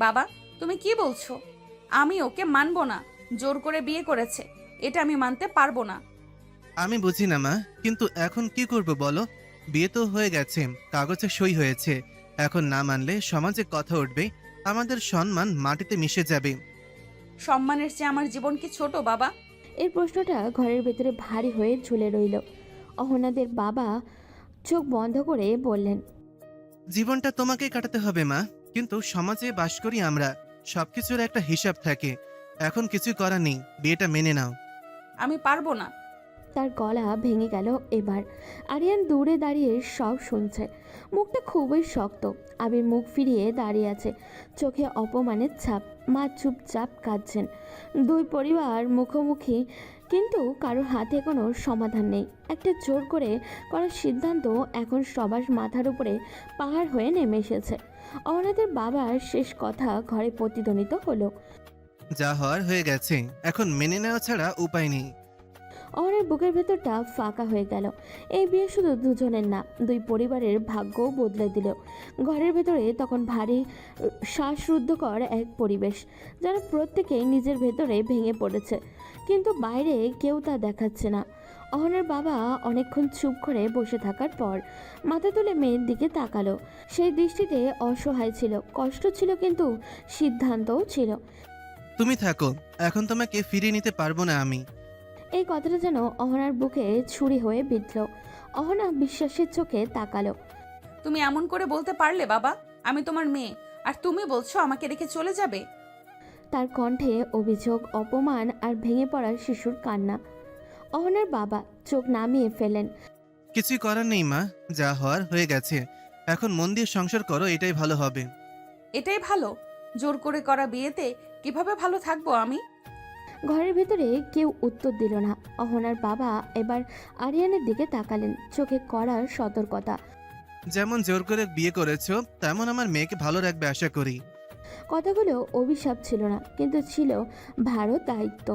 বাবা, তুমি কি বলছো? আমি ওকে মানবো না। জোর করে বিয়ে করেছে, এটা আমি মানতে পারবো না। আমি বুঝি না মা, কিন্তু এখন কি করব বলো? বিয়ে তো হয়ে গেছে, কাগজে সই হয়েছে। এখন না মানলে সমাজে কথা উঠবে, আমাদের সম্মান মাটিতে মিশে যাবে। সম্মানের চেয়ে আমার জীবন কি ছোট বাবা? এই প্রশ্নটা ঘরের ভেতরে ভারী হয়ে ঝুলে রইল। অহনাদের বাবা চোখ বন্ধ করে বললেন, জীবনটা তোমাকে কাটাতে হবে মা, কিন্তু সমাজে বাস করি আমরা, সবকিছুর একটা হিসাব থাকে। এখন কিছু করার নেই, বিয়েটা মেনে নাও। আমি পারবো না। তার গলা ভেঙে গেল এবার। আরিয়ান দূরে দাঁড়িয়ে সব শুনছে, মুখটা খুবই শক্ত। আবির মুখ ফিরিয়ে দাঁড়িয়ে আছে, চোখে অপমানের ছাপ। মা চুপচাপ কাঁদছেন। দুই পরিবার মুখোমুখি, কিন্তু কারোর হাতে কোনো সমাধান নেই। একটা জোর করে করার সিদ্ধান্ত এখন সবার মাথার উপরে পাহাড় হয়ে নেমে এসেছে। অনাথের বাবার শেষ কথা ঘরে প্রতিধ্বনিত হলো। যা হওয়ার হয়ে গেছে, এখন মেনে নেওয়া ছাড়া উপায় নেই। অহনার বুকের ভেতরটা ফাঁকা হয়ে গেল। এই বিয়ে শুধু দুজনের না, দুই পরিবারের ভাগ্যও বদলে দিল। ঘরের ভেতরে তখন ভারী শ্বাসরুদ্ধকর এক পরিবেশ, যেন প্রত্যেকেই নিজের ভেতরে ভেঙে পড়েছে, কিন্তু বাইরে কেউ তা দেখাচ্ছে না। অহনার বাবা অনেকক্ষণ চুপ করে বসে থাকার পর মাথা তুলে মেয়ের দিকে তাকালো। সেই দৃষ্টিতে অসহায় ছিল, কষ্ট ছিল, কিন্তু সিদ্ধান্তও ছিল। তুমি থাকো, এখন তোমাকে ফিরিয়ে নিতে পারবো না আমি। এই কথাটা যেন অহনার বুকে ছুরি হয়ে বিঁধল। অহনা বিশ্বাসের চোখে তাকালো। তুমি এমন করে বলতে পারলে বাবা? আমি তোমার মেয়ে, আর তুমি বলছো আমাকে রেখে চলে যাবে? তার কণ্ঠে অভিযোগ, অপমান আর ভেঙে পড়া শিশুর কান্না। অহনার বাবা চোখ নামিয়ে ফেলেন। কিছুই করার নেই মা, যা হওয়ার হয়ে গেছে। এখন মন দিয়ে সংসার করো, এটাই ভালো হবে। এটাই ভালো? জোর করে করা বিয়েতে কিভাবে ভালো থাকবো আমি? ঘরের ভেতরে কেউ উত্তর দিল না। অহনার বাবা এবার আরিয়ানের দিকে তাকালেন, চোখে কড়া সতর্কতা। যেমন জোর করে বিয়ে করেছো, তেমন আমার মেয়েকে ভালো রাখবে আশা করি। কথাগুলো অভিশাপ ছিল না, কিন্তু ছিল ভারত দায়িত্ব।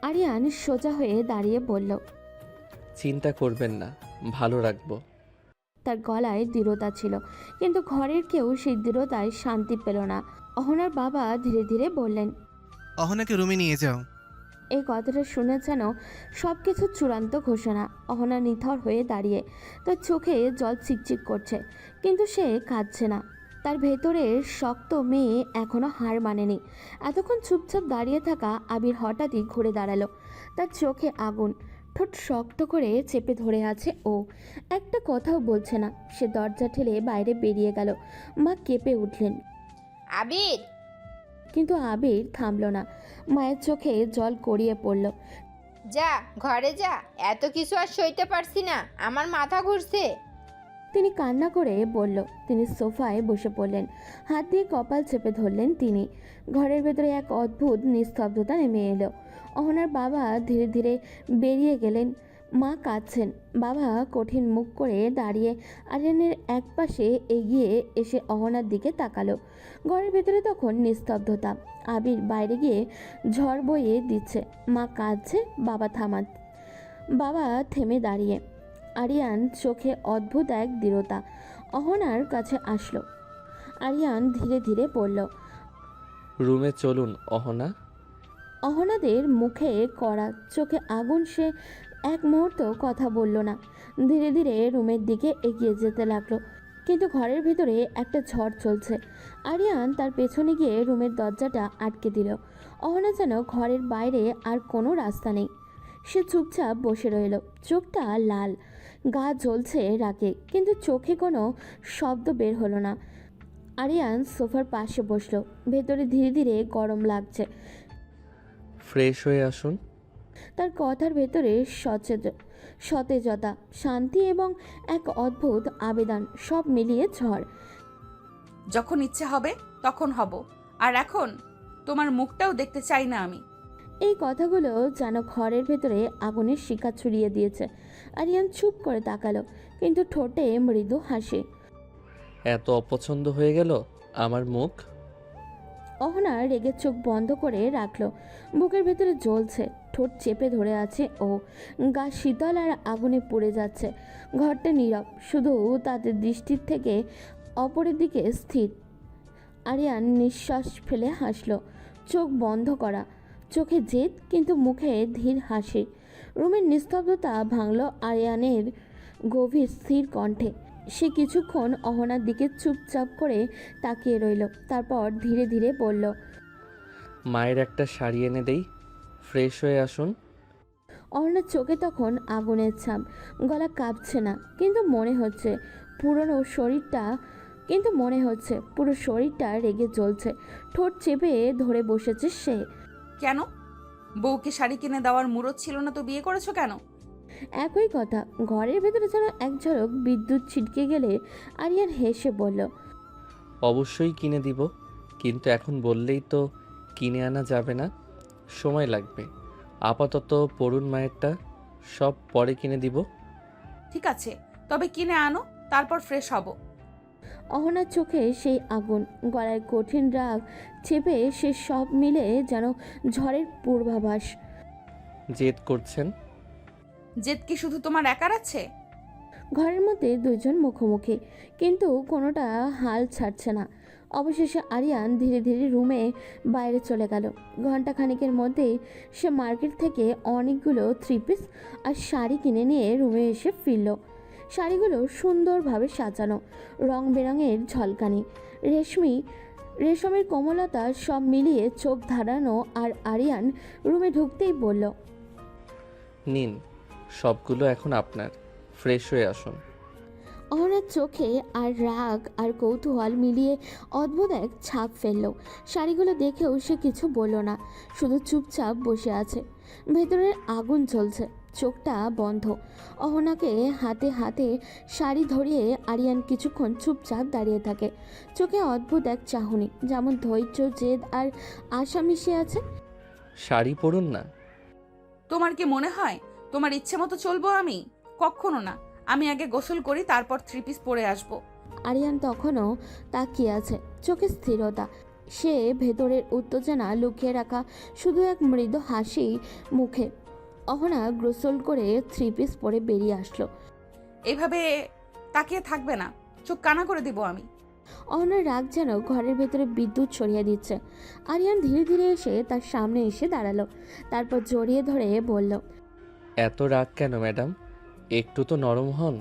আরিয়ান সোজা হয়ে দাঁড়িয়ে বলল, চিন্তা করবেন না, ভালো রাখবো। তার গলায় দৃঢ়তা ছিল, কিন্তু ঘরের কেউ সেই দৃঢ়তায় শান্তি পেল না। অহনার বাবা ধীরে ধীরে বললেন, অহনাকে রুমে নিয়ে যাও। এই কথাটা শুনে যেন সব কিছু চূড়ান্ত ঘোষণা। অহনা নিথর হয়ে দাঁড়িয়ে, তার চোখে জল চিকচিক করছে, কিন্তু সে কাঁদছে না। তার ভেতরের শক্ত মেয়ে এখনো হার মানেনি। এতক্ষণ চুপচাপ দাঁড়িয়ে থাকা আবির হঠাৎই ঘুরে দাঁড়ালো, তার চোখে আগুন, ঠোঁট শক্ত করে চেপে ধরে আছে ও, একটা কথাও বলছে না। সে দরজা ঠেলে বাইরে বেরিয়ে গেল। মা কেঁপে উঠলেন, আবির! কিন্তু আবির থামল না। মায়ের চোখে জল গড়িয়ে পড়ল। যা, ঘরে যা, এত কিছু আর সইতে পারছি না, আমার মাথা ঘুরছে। তিনি কান্না করে বলল। তিনি সোফায় বসে পড়লেন, হাত দিয়ে কপাল চেপে ধরলেন তিনি। ঘরের ভেতরে এক অদ্ভুত নিস্তব্ধতা নেমে এলো। অহনার বাবা ধীরে ধীরে বেরিয়ে গেলেন। মা কাঁদছেন। বাবা কঠিন মুখ করে দাঁড়িয়ে আরিয়ানের এক পাশে এগিয়ে এসে অহনার দিকে তাকালো। ঘরের ভেতরে তখন নিস্তব্ধতা। আবির বাইরে গিয়ে ঝড় বইয়ে দিচ্ছে। মা কাঁদছে, বাবা থেমে দাঁড়িয়ে। আরিয়ান চোখে অদ্ভুত এক দৃঢ়তা অহনার কাছে আসলো। আরিয়ান ধীরে ধীরে বলল, রুমে চলুন অহনা। অহনাদের মুখে কড়া, চোখে আগুন। সে এক মুহূর্ত কথা বলল না। ধীরে ধীরে রুমের দিকে এগিয়ে যেতে লাগলো। কিন্তু ঘরের ভেতরে একটা ঝড় চলছে। আরিয়ান তার পেছনে গিয়ে রুমের দরজাটা আটকে দিল। অহনা যেন ঘরের বাইরে আর কোনো রাস্তা নেই। সে চুপচাপ বসে রইল, চোখটা লাল, গা জ্বলছে রাগে, কিন্তু চোখে কোনো শব্দ বের হলো না। আরিয়ান সোফার পাশে বসলো। ভেতরে ধীরে ধীরে গরম লাগছে। ফ্রেশ হয়ে আসুন। তার কথার ভেতরে সতেজতা, শান্তি এবং এক অদ্ভুত আবেদন, সব মিলিয়ে ঝড়। যখন ইচ্ছে হবে তখন হব, আর এখন তোমার মুখটাও দেখতে চাই না আমি। এই কথাগুলো যেন ঘরের ভেতরে আগুনের শিখা ছড়িয়ে দিয়েছে। আরিয়ান চুপ করে তাকালো, কিন্তু ঠোঁটে মৃদু হাসি। এত অপছন্দ হয়ে গেল আমার মুখ? অহনা রেগে চোখ বন্ধ করে রাখলো। বুকের ভেতরে জ্বলছে, ঠোঁট চেপে ধরে আছে ও, গা শীতল আর আগুনে পুড়ে যাচ্ছে। ঘরটা নীরব, শুধু তাদের দৃষ্টির থেকে অপরের দিকে স্থির। আরিয়ান নিঃশ্বাস ফেলে হাসলো, চোখ বন্ধ করা, চোখে জেদ কিন্তু মুখে ধীর হাসি। রুমের নিস্তব্ধতা ভাঙল আরিয়ানের গভীর স্থির কণ্ঠে। সে কিছুক্ষণ অহনার দিকে চুপচাপ করে তাকিয়ে রইল, তারপর ধীরে ধীরে বলল, মায়ের একটা শাড়ি এনে দেই, ফ্রেশ হয়ে আসুন। অহনার চোখে তখন আগুনের ছাপ। গলা কাঁপছে না, কিন্তু মনে হচ্ছে পুরো শরীরটা রেগে জ্বলছে। ঠোঁট চেপে ধরে বসেছে সে। কেন? বউকে শাড়ি কিনে দেওয়ার মুরত ছিল না তো বিয়ে করেছো কেন? একই কথা। ঘরের ভেতরে যেন এক ঝলক বিদ্যুৎ ছিটকে গেলে আরিয়ান হেসে বলল, অবশ্যই কিনে দিব, কিন্তু এখন বললেই তো কিনে আনা যাবে না, সময় লাগবে। আপাতত পড়ুন মায়েরটা, সব পরে কিনে দিব। ঠিক আছে, তবে কিনে আনো, তারপর ফ্রেশ হব। অহনার চোখে সেই আগুন, গলায় কঠিন রাগ চেপে সে সব মিলে যেন ঝড়ের পূর্বাভাস। জেদ করছেন? জেদ কি শুধু তোমার একার আছে? ঘরের মধ্যে দুজন মুখোমুখি, কিন্তু কোনোটা হাল ছাড়ছে না। অবশেষে আরিয়ান ধীরে ধীরে রুমে বাইরে চলে গেল। ঘন্টা খানিকের মধ্যেই সে মার্কেট থেকে অনেকগুলো 3 পিস আর শাড়ি কিনে নিয়ে রুমে এসে ফিরল। শাড়িগুলো সুন্দরভাবে সাজানো, রং বেরঙের ঝলকানি, রেশমের কোমলতা, সব মিলিয়ে চোখ ধাঁধানো। আর আরিয়ান রুমে ঢুকতেই বলল, নিন, সবগুলো এখন আপনার, ফ্রেশ হয়ে আসুন। অহনার চোখে আর রাগ আর কৌতূহল মিলিয়ে অদ্ভুত এক ছাপ ফেলল। শাড়িগুলো দেখেও সে কিছু বলল না, শুধু চুপচাপ বসে আছে। ভেতরের আগুন জ্বলছে, চোখটা বন্ধ। অহনাকে হাতে হাতে শাড়ি ধরিয়ে আরিয়ান কিছুক্ষণ চুপচাপ দাঁড়িয়ে থাকে। চোখে অদ্ভুত এক চাহনি, যেমন ধৈর্য, জেদ আর আশা মিশে আছে। শাড়ি পরুন না। তোমার কি মনে হয় তোমার ইচ্ছে মতো চলবো আমি? কখনো না। আমি আগে গোসল করি, তারপর 3 পিস পরে আসবো। আরিয়ান তখনও তাকিয়ে আছে, চোখে স্থিরতা। সে ভেতরের উত্তেজনা লুকিয়ে রাখা শুধু এক মৃদু হাসি মুখে। অহনা গোসল করে 3 পিস পরে বেরিয়ে আসলো। এভাবে তাকিয়ে থাকবে না, চোখ কানা করে দিব আমি। অহনার রাগ যেন ঘরের ভেতরে বিদ্যুৎ ছড়িয়ে দিচ্ছে। আরিয়ান ধীরে ধীরে এসে তার সামনে এসে দাঁড়ালো, তারপর জড়িয়ে ধরে বলল, এত রাগ কেন ম্যাডাম? একটু তো নরম হন।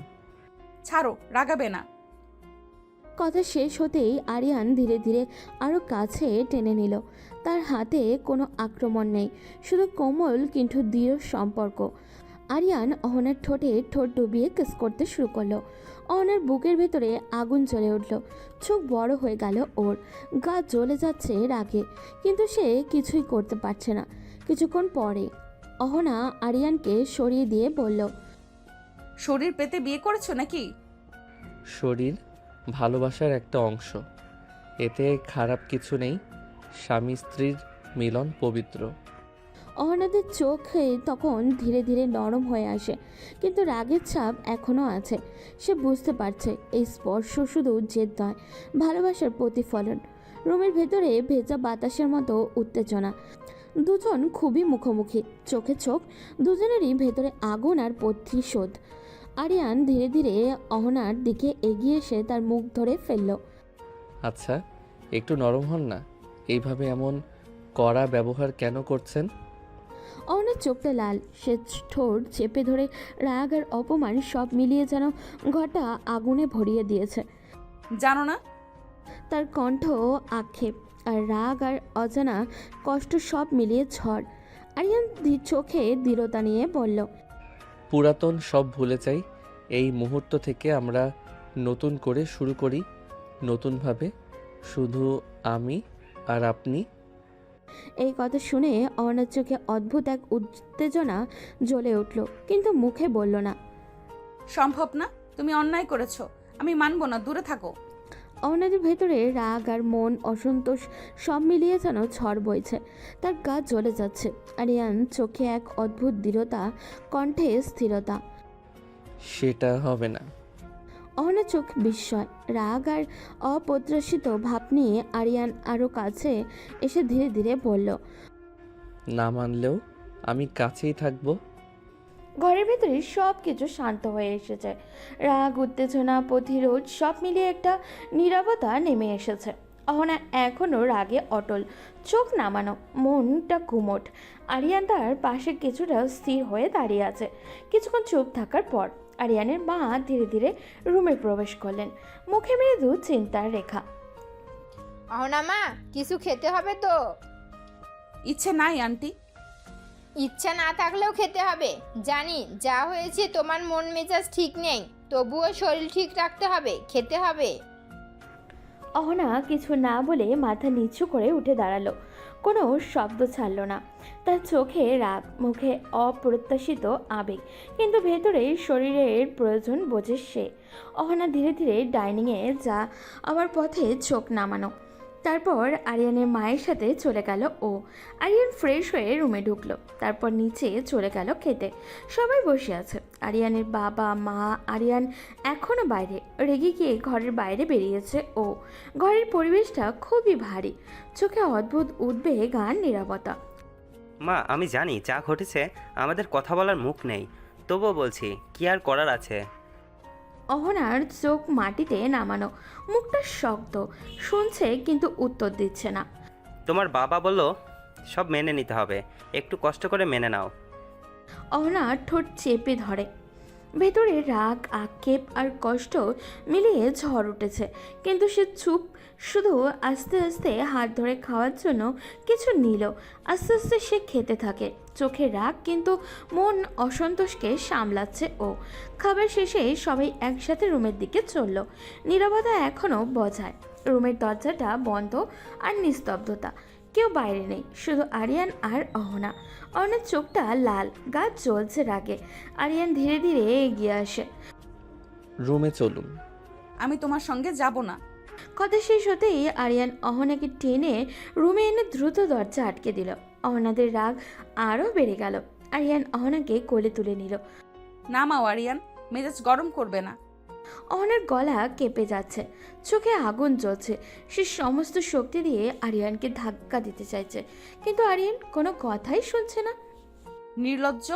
ছাড়ো, রাগাবে না। কথা শেষ হতেই আরিয়ান ধীরে ধীরে আরও কাছে টেনে নিল। তার হাতে কোনো আক্রমণ নেই, শুধু কোমল কিন্তু দৃঢ় সম্পর্ক। আরিয়ান অহনার ঠোঁটে ঠোঁট ডুবিয়ে কিস করতে শুরু করলো। অহনার বুকের ভেতরে আগুন জ্বলে উঠল, চোখ বড় হয়ে গেল ওর, গা জ্বলে যাচ্ছে রাগে, কিন্তু সে কিছুই করতে পারছে না। কিছুক্ষণ পরে অহনা আরিয়ানকে সরিয়ে দিয়ে বলল, শরীর পেতে বিয়ে করেছো নাকি? শরীর ভালোবাসার একটা অংশ, এতে খারাপ কিছু নেই। স্বামী স্ত্রীর মিলন পবিত্র। অহনাদের চোখে তখন ধীরে ধীরে নরম হয়ে আসে, কিন্তু রাগের ছাপ এখনও আছে। সে বুঝতে পারছে এই স্পর্শ শুধু জেদ নয়, ভালোবাসার প্রতিফলন। রুমের ভেতরে ভেজা বাতাসের মতো উত্তেজনা। দুজন খুবই মুখোমুখি, চোখে চোখ, দুজনেরই ভেতরে আগুন আর প্রতিশোধ। আরিয়ান ধীরে ধীরে অহনার দিকে এগিয়ে এসে তার মুখ ধরে ফেলল। আচ্ছা, একটু নরম হন না। এইভাবে এমন কড়া ব্যবহার কেন করছেন? অহনার চোখটা লাল, সে ঠোঁট চেপে ধরে রাগ আর অপমান সব মিলিয়ে যেন ঘরটা আগুনে ভরিয়ে দিয়েছে। জানো না? তার কণ্ঠ আক্ষেপ আর রাগ আর অজানা কষ্ট সব মিলিয়ে ঝড়। আরিয়ান চোখে দৃঢ়তা নিয়ে বলল, পুরাতন সব ভুলে যাই। এই মুহূর্ত থেকে আমরা নতুন করে শুরু করি, নতুনভাবে, শুধু আমি আর আপনি। এই কথা শুনে অহনার চোখে অদ্ভুত এক উত্তেজনা জ্বলে উঠল, কিন্তু মুখে বলল না। সম্ভব না, তুমি অন্যায় করেছো, আমি মানবো না, দূরে থাকো। অহনাদের ভেতরে রাগ আর মন, অসন্তোষ সব মিলিয়ে যেন ঝড় বইছে। তার গা জ্বলে যাচ্ছে। আরিয়ান চোখে এক অদ্ভুত দৃঢ়তা, কণ্ঠে স্থিরতা। সেটা হবে না। অহনার চোখ বিস্ময়, রাগ আর অপ্রত্যাশিত ভাব নিয়ে আরিয়ান আরও কাছে এসে ধীরে ধীরে বলল, না মানলেও আমি কাছেই থাকবো। ঘরের ভেতরে সব কিছু শান্ত হয়ে এসেছে। রাগ, উত্তেজনা, প্রতিরোধ সব মিলিয়ে একটা নীরবতা নেমে এসেছে। অহনা এখনও রাগে অটল, চোখ নামানো, মনটা গুমোট। আরিয়ান তার পাশে কিছুটা স্থির হয়ে দাঁড়িয়ে আছে। কিছুক্ষণ চুপ থাকার পর আরিয়ানের মা ধীরে ধীরে রুমে প্রবেশ করলেন, মুখে মৃদু চিন্তার রেখা। অহনা মা, কিছু খেতে হবে তো? ইচ্ছে নাই আন্টি। ইচ্ছা না থাকলেও খেতে হবে। জানি যা হয়েছে তোমার মন মেজাজ ঠিক নেই, তবুও শরীর ঠিক রাখতে হবে, খেতে হবে। অহনা কিছু না বলে মাথা নিচু করে উঠে দাঁড়ালো, কোনো শব্দ ছাড়ল না। তার চোখে রাগ, মুখে অপ্রত্যাশিত আবেগ, কিন্তু ভেতরে শরীরের প্রয়োজন বোঝে সে। অহনা ধীরে ধীরে ডাইনিংয়ে যা আমার পথে চোখ নামানো। তারপর আরিয়ানের মায়ের সাথে চলে গেল ও। আরিয়ান ফ্রেশ হয়ে রুমে ঢুকলো, তারপর নিচে চলে গেল খেতে। সবাই বসে আছে, আরিয়ানের বাবা, মা। আরিয়ান এখনও বাইরে, রেগে গিয়ে ঘরের বাইরে বেরিয়েছে ও। ঘরের পরিবেশটা খুবই ভারী, চোখে অদ্ভুত উদ্বেগ আর নীরবতা। মা, আমি জানি যা ঘটেছে, আমাদের কথা বলার মুখ নেই, তবুও বলছি, কি আর করার আছে। অহনার চোখ মাটিতে নামানো, মুখটা শক্ত, শুনছে কিন্তু উত্তর দিচ্ছে না। তোমার বাবা বলল সব মেনে নিতে হবে, একটু কষ্ট করে মেনে নাও। অহনা ঠোঁট চেপে ধরে, ভেতরে রাগ, আক্ষেপ আর কষ্ট মিলিয়ে ঝড় উঠেছে, কিন্তু সে চুপ। শুধু আস্তে আস্তে হাত ধরে খাওয়ার জন্য কিছু নিল। আস্তে আস্তে সে খেতে থাকে, চোখে রাগ কিন্তু মন অসন্তোষকে সামলাচ্ছে ও। খাবার শেষে সবাই একসাথে রুমের দিকে চলল। নীরবতা এখনও বজায়, রুমের দরজাটা বন্ধ আর নিস্তব্ধতা। কেউ বাইরে নেই, শুধু আরিয়ান আর অহনা। অহনার চোখটা লাল, গা জ্বলছে রাগে। আরিয়ান ধীরে ধীরে এগিয়ে আসে। রুমে চলুন। আমি তোমার সঙ্গে যাব না। কথা শেষ হতেই আরিয়ান অহনাকে টেনে রুমে এনে দ্রুত দরজা আটকে দিল। অহনাদের রাগ আরও বেড়ে গেল। আরিয়ান অহনাকে কোলে তুলে নিল। নামাও আরিয়ান, মেজাজ গরম করবে না। অহনার গলা কেঁপে যাচ্ছে, চোখে আগুন জ্বলছে। সে সমস্ত শক্তি দিয়ে আরিয়ানকে ধাক্কা দিতে চাইছে, কিন্তু আরিয়ান কোনো কথাই শুনছে না। নির্লজ্জ,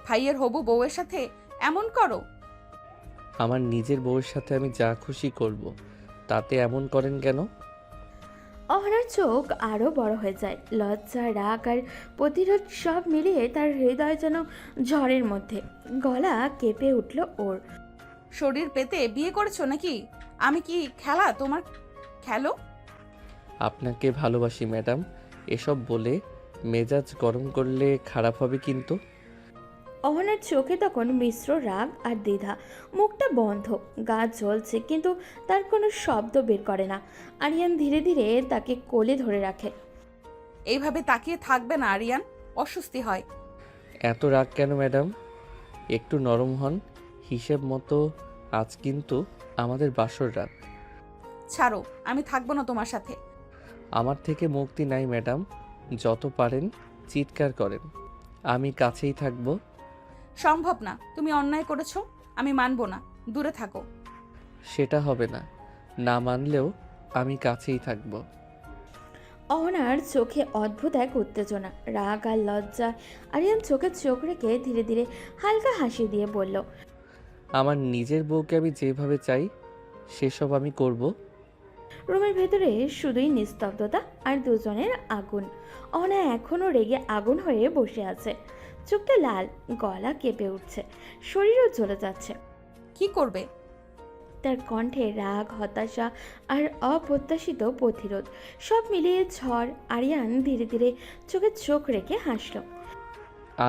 ভাইয়ের হবু বউয়ের সাথে এমন করো? আমার নিজের বউয়ের সাথে আমি যা খুশি করব, তাতে এমন করেন কেন? অহনার চোখ আরও বড় হয়ে যায়। লজ্জা, রাগ আর প্রতিরোধ সব মিলিয়ে তার হৃদয় যেন ঝড়ের মধ্যে। গলা কেঁপে উঠল ওর। শরীর পেতে বিয়ে করেছো নাকি? আমি কি খেলা তোমার? খেলো। আপনাকে ভালোবাসি ম্যাডাম, এসব বলে মেজাজ গরম করলে খারাপ হবে কিন্তু। অহনার চোখে তখন মিশ্র রাগ আর দ্বিধা, মুখটা বন্ধ, গা জ্বলছে, কিন্তু তার কোনো শব্দ বের করে না। আরিয়ান ধীরে ধীরে তাকে কোলে ধরে রাখে। এইভাবে তাকিয়ে থাকবে না আরিয়ান, অস্বস্তি হয়। এত রাগ কেন ম্যাডাম? একটু নরম হন। হিসেব মতো আজ কিন্তু আমাদের বাসর রাত। ছাড়ো, আমি থাকবো না তোমার সাথে। আমার থেকে মুক্তি নাই ম্যাডাম, যত পারেন চিৎকার করেন, আমি কাছেই থাকবো। সম্ভব না, তুমি অন্যায় করেছো, আমি মানবো না, দূরে থাকো। সেটা হবে না, না মানলেও আমি কাছেই থাকবো। অহনার চোখে অদ্ভুত এক উত্তেজনা, রাগ আর লজ্জা। আরিয়ান চোখে চোখ রেখে ধীরে ধীরে হালকা হাসি দিয়ে বলল, আমার নিজের বউকে আমি যেভাবে চাই সেসব আমি করব। রুমের ভেতরে শুধুই নিস্তব্ধতা আর দুজনের আগুন। অহনা এখনও রেগে আগুন হয়ে বসে আছে, চোখটা লাল, গলা কেঁপে উঠছে, শরীরও চলে যাচ্ছে। কি করবে? তার কণ্ঠে রাগ, হতাশা আর অপ্রত্যাশিত প্রতিরোধ সব মিলিয়ে ঝড়। আরিয়ান ধীরে ধীরে চোখে চোখ রেখে হাসল।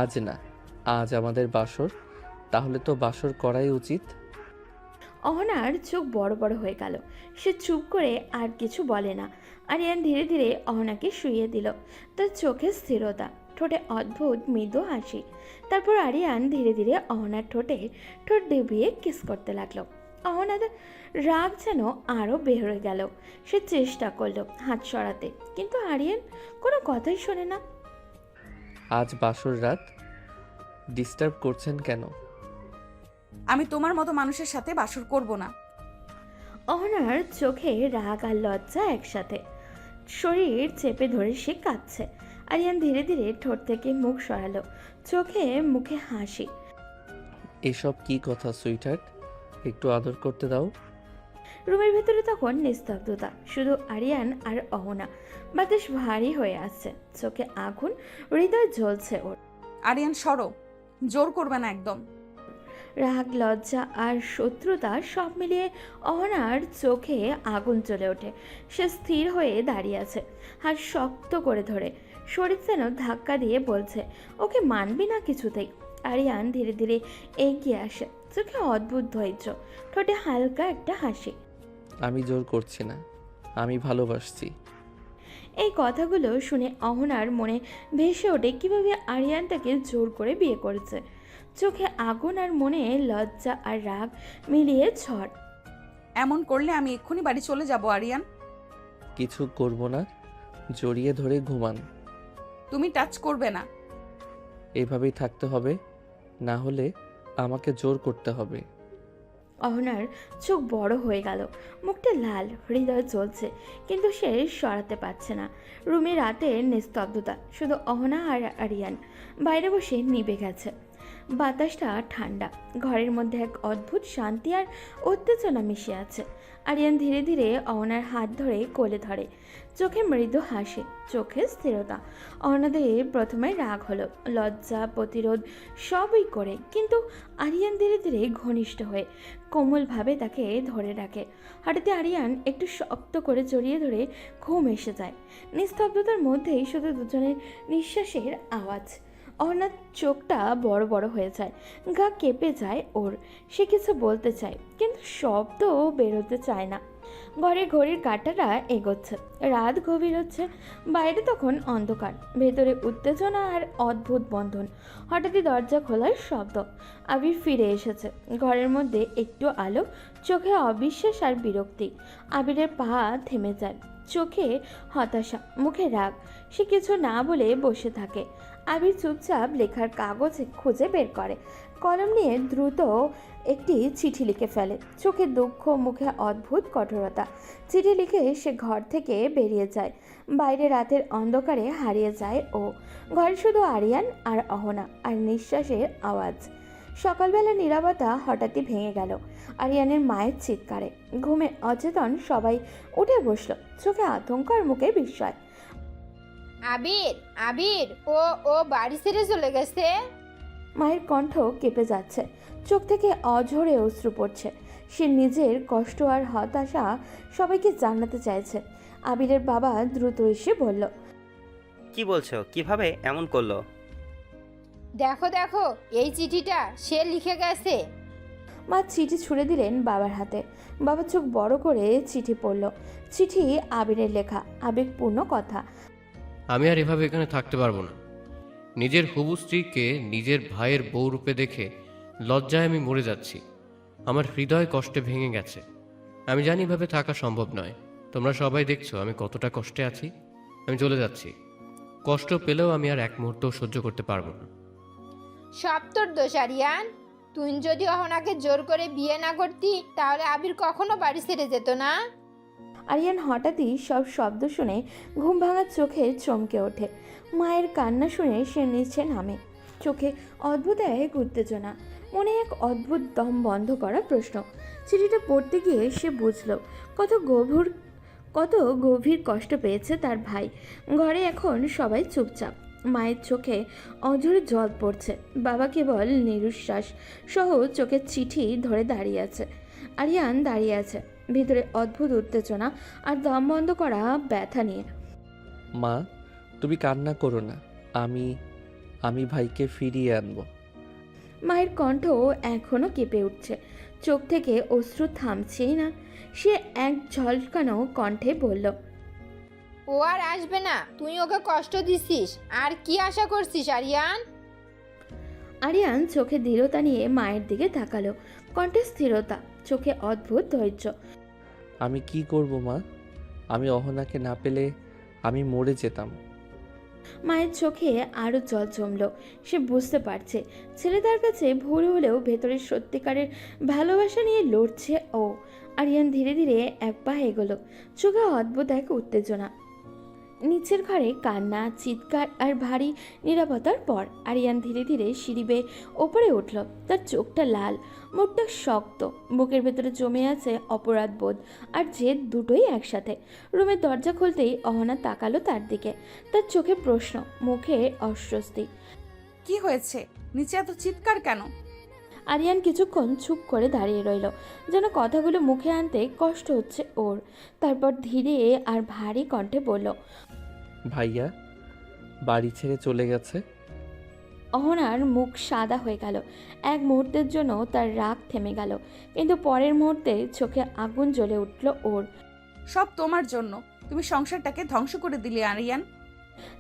আজ না, আজ আমাদের বাসর, তাহলে তো বাসর করাই উচিত। অহনার চোখ বড় বড় হয়ে গেল, সে চুপ করে আর কিছু বলে না। আরিয়ান ধীরে ধীরে অহনাকে শুইয়ে দিল, তার চোখে স্থিরতা, ঠোঁটে অদ্ভুত মৃদু হাসি। তারপর আরিয়ান ধীরে ধীরে অহনার ঠোঁটে ঠোঁট ডুবিয়ে কিস করতে লাগলো। অহনার রাগ যেন আরও বের হয়ে গেল, সে চেষ্টা করলো হাত সরাতে, কিন্তু আরিয়ান কোনো কথাই শোনে না। আজ বাসর রাত, ডিস্টার্ব করছেন কেন? আমি তোমার মতো মানুষের সাথে বাসর করব না। অহনার চোখে রাগ আর লজ্জা একসাথে, শরীর চেপে ধরে সে কাঁদছে। আরিয়ান ধীরে ধীরে ঠোঁট থেকে মুখ সরালো, চোখে মুখে হাসি। এসব কি কথা সুইটহার্ট, একটু আদর করতে দাও। রুমের ভেতরে তখন নিস্তব্ধতা, শুধু আরিয়ান আর অহনা। বাতাস ভারী হয়ে আসছে, চোখে আগুন, হৃদয় জ্বলছে ওর। আরিয়ান সরো, জোর করবে না একদম। রাগ, লজ্জা আর শত্রুতা সব মিলিয়ে অহনার চোখে আগুন জ্বলে ওঠে। সে স্থির হয়ে দাঁড়িয়ে আছে, হাত শক্ত করে ধরে, শরীর যেন ধাক্কা দিয়ে বলছে, ওকে মানবি না কিছুতেই। আরিয়ান ধীরে ধীরে এগিয়ে আসে, চোখে অদ্ভুত ধৈর্য, ঠোঁটে হালকা একটা হাসি। আমি জোর করছি না, আমি ভালোবাসছি। এই কথাগুলো শুনে অহনার মনে ভেসে ওঠে কিভাবে আরিয়ান তাকে জোর করে বিয়ে করেছে। চোখে আগুন আর মনে লজ্জা আর রাগ মিলিয়ে ঝড়। এমন করলে আমি এক্ষুনি বাড়ি চলে যাব আরিয়ান। কিছু করব না, জড়িয়ে ধরে ঘুমান। তুমি টাচ করবে না। এভাবেই থাকতে হবে, না হলে আমাকে জোর করতে হবে। অহনার চোখ বড় হয়ে গেল, মুখটা লাল, হৃদয় জ্বলছে, কিন্তু সে সরাতে পারছে না। রুমে রাতের নিস্তব্ধতা, শুধু অহনা আর আরিয়ান। বাইরে বসে নিভে গেছে, বাতাসটা ঠান্ডা, ঘরের মধ্যে এক অদ্ভুত শান্তি আর উত্তেজনা মিশে আছে। আরিয়ান ধীরে ধীরে অহনার হাত ধরে কোলে ধরে, চোখে মৃদু হাসি, চোখে স্থিরতা। অহনাদের প্রথমে রাগ হলো, লজ্জা, প্রতিরোধ সবই করে, কিন্তু আরিয়ান ধীরে ধীরে ঘনিষ্ঠ হয়ে কোমলভাবে তাকে ধরে রাখে। হঠাৎ আরিয়ান একটু শক্ত করে জড়িয়ে ধরে ঘুম এসে যায়। নিস্তব্ধতার মধ্যেই শুধু দুজনের নিঃশ্বাসের আওয়াজ। অহনার চোখটা বড় বড় হয়ে যায়, গা কেঁপে যায় ওর। সে কিছু বলতে চায়, কিন্তু শব্দ বেরোতে চায় না। ঘরে ঘড়ির কাঁটাটা এগোচ্ছে, রাত গভীর হচ্ছে। বাইরে তখন অন্ধকার, ভেতরে উত্তেজনা আর অদ্ভুত বন্ধন। হঠাৎই দরজা খোলার শব্দ। আবির ফিরে এসেছে, ঘরের মধ্যে একটু আলো, চোখে অবিশ্বাস আর বিরক্তি। আবিরের পা থেমে যায়, চোখে হতাশা, মুখে রাগ। সে কিছু না বলে বসে থাকে। আবির চুপচাপ লেখার কাগজ খুঁজে বের করে, কলম নিয়ে দ্রুত একটি চিঠি লিখে ফেলে, চোখে দুঃখ, মুখে অদ্ভুত কঠোরতা। চিঠি লিখে সে ঘর থেকে বেরিয়ে যায়। বাইরে রাতের অন্ধকারে হারিয়ে যায় ও। ঘরে শুধু আরিয়ান আর অহনা, আর নিঃশ্বাসের আওয়াজ। সকালবেলা নীরবতা হঠাৎই ভেঙে গেল আরিয়ানের মায়ের চিৎকারে। ঘুমে অচেতন সবাই উঠে বসলো, চোখে আতঙ্ক আর মুখে বিস্ময়। আবির, আবির, ও ও বাড়ি ছেড়ে চলে গেছে। মায়ের কণ্ঠ কেঁপে যাচ্ছে, চোখ থেকে অঝরে অশ্রু পড়ছে। সে নিজের কষ্ট আর হতাশা সবাইকে জানাতে চাইছে। আবিরের বাবা দ্রুত এসে বলল, কি বলছো? কিভাবে এমন করলো? দেখো দেখো, এই চিঠিটা সে লিখে গেছে। মা চিঠি ছুঁড়ে দিলেন বাবার হাতে। বাবা চোখ বড় করে চিঠি পড়ল। চিঠি আবিরের লেখা, আবেগপূর্ণ কথা। আমি আর এভাবে এখানে থাকতে পারবো না। নিজের হবু স্ত্রীকে নিজের ভাইয়ের বউ রূপে দেখে লজ্জায় আমি মরে যাচ্ছি। আমার হৃদয় কষ্টে ভেঙে গেছে। আমি জানি এভাবে থাকা সম্ভব নয়। তোমরা সবাই দেখছো আমি কতটা কষ্টে আছি। আমি চলে যাচ্ছি। কষ্ট পেলেও আমি আর এক মুহূর্তও সহ্য করতে পারবো না। সব তোর দোষ আরিয়ান। তুই যদি অহনাকে জোর করে বিয়ে না করতি তাহলে আবির কখনো বাড়ি ছেড়ে যেত না। আরিয়ান হঠাৎই সব শব্দ শুনে ঘুম ভাঙা চোখে চমকে ওঠে। মায়ের কান্না শুনে সে নিচে নামে। চোখে অদ্ভুত এক উত্তেজনা, মনে এক অদ্ভুত দম বন্ধ করা প্রশ্ন। চিঠিটা পড়তে গিয়ে সে বুঝল কত গভীর কষ্ট পেয়েছে তার ভাই। ঘরে এখন সবাই চুপচাপ। মায়ের চোখে অঝরে জল পড়ছে। বাবা কেবল নিরুশ্বাস সহ চোখের চিঠি ধরে দাঁড়িয়ে আছে। আরিয়ান দাঁড়িয়ে আছে ভিতরে অদ্ভুত উত্তেজনা আর দম বন্ধ করা ব্যথা নিয়ে। মা, তুমি কান্না করো না। আমি ভাইকে ফিরিয়ে আনবো। মায়ের কণ্ঠ এখনো কেঁপে উঠছে, চোখ থেকে অশ্রু থামছেই না। সে এক ঝলকানো কণ্ঠে বলল, ও আর আসবে না। তুই ওকে কষ্ট দিছিস, আর কি আশা করছিস আরিয়ান? আরিয়ান চোখে দৃঢ়তা নিয়ে মায়ের দিকে তাকালো। কণ্ঠে স্থিরতা, চোখে অদ্ভুত ধৈর্য। আমি কি করব মা? আমি অহনাকে না পেলে আমি মরে যেতাম। মায়ের চোখে আরো জল জমল। সে বুঝতে পারছে ছেলে তার কাছে ভুল হলেও ভেতরের সত্যিকারের ভালোবাসা নিয়ে লড়ছে ও। আরিয়ান ধীরে ধীরে এক পা এগোলো, চোখে অদ্ভুত এক উত্তেজনা। নিচের ঘরে কান্না, চিৎকার আর ভারী নীরবতার পর আরিয়ান ধীরে ধীরে সিঁড়ি বেয়ে ওপরে উঠল। তার চোখটা লাল, মুখটা শক্ত, বুকের ভেতরে জমে আছে অপরাধ বোধ আর জেদ দুটোই একসাথে। রুমের দরজা খুলতেই অহনা তাকালো তার দিকে। তার চোখে প্রশ্ন, মুখে অস্বস্তি। কি হয়েছে? নিচে এত চিৎকার কেন? আরিয়ান কিছুক্ষণ চুপ করে দাঁড়িয়ে রইল, যেন কথাগুলো মুখে আনতে কষ্ট হচ্ছে ওর। তারপর ধীরে আর ভারী কণ্ঠে বলল, ভাইয়া বাড়ি ছেড়ে চলে গেছে। অহনার মুখ সাদা হয়ে গেল। এক মুহূর্তের জন্য তার রাগ থেমে গেল, কিন্তু পরের মুহূর্তে চোখে আগুন জ্বলে উঠল ওর। সব তোমার জন্য। তুমি সংসারটাকে ধ্বংস করে দিলে আরিয়ান।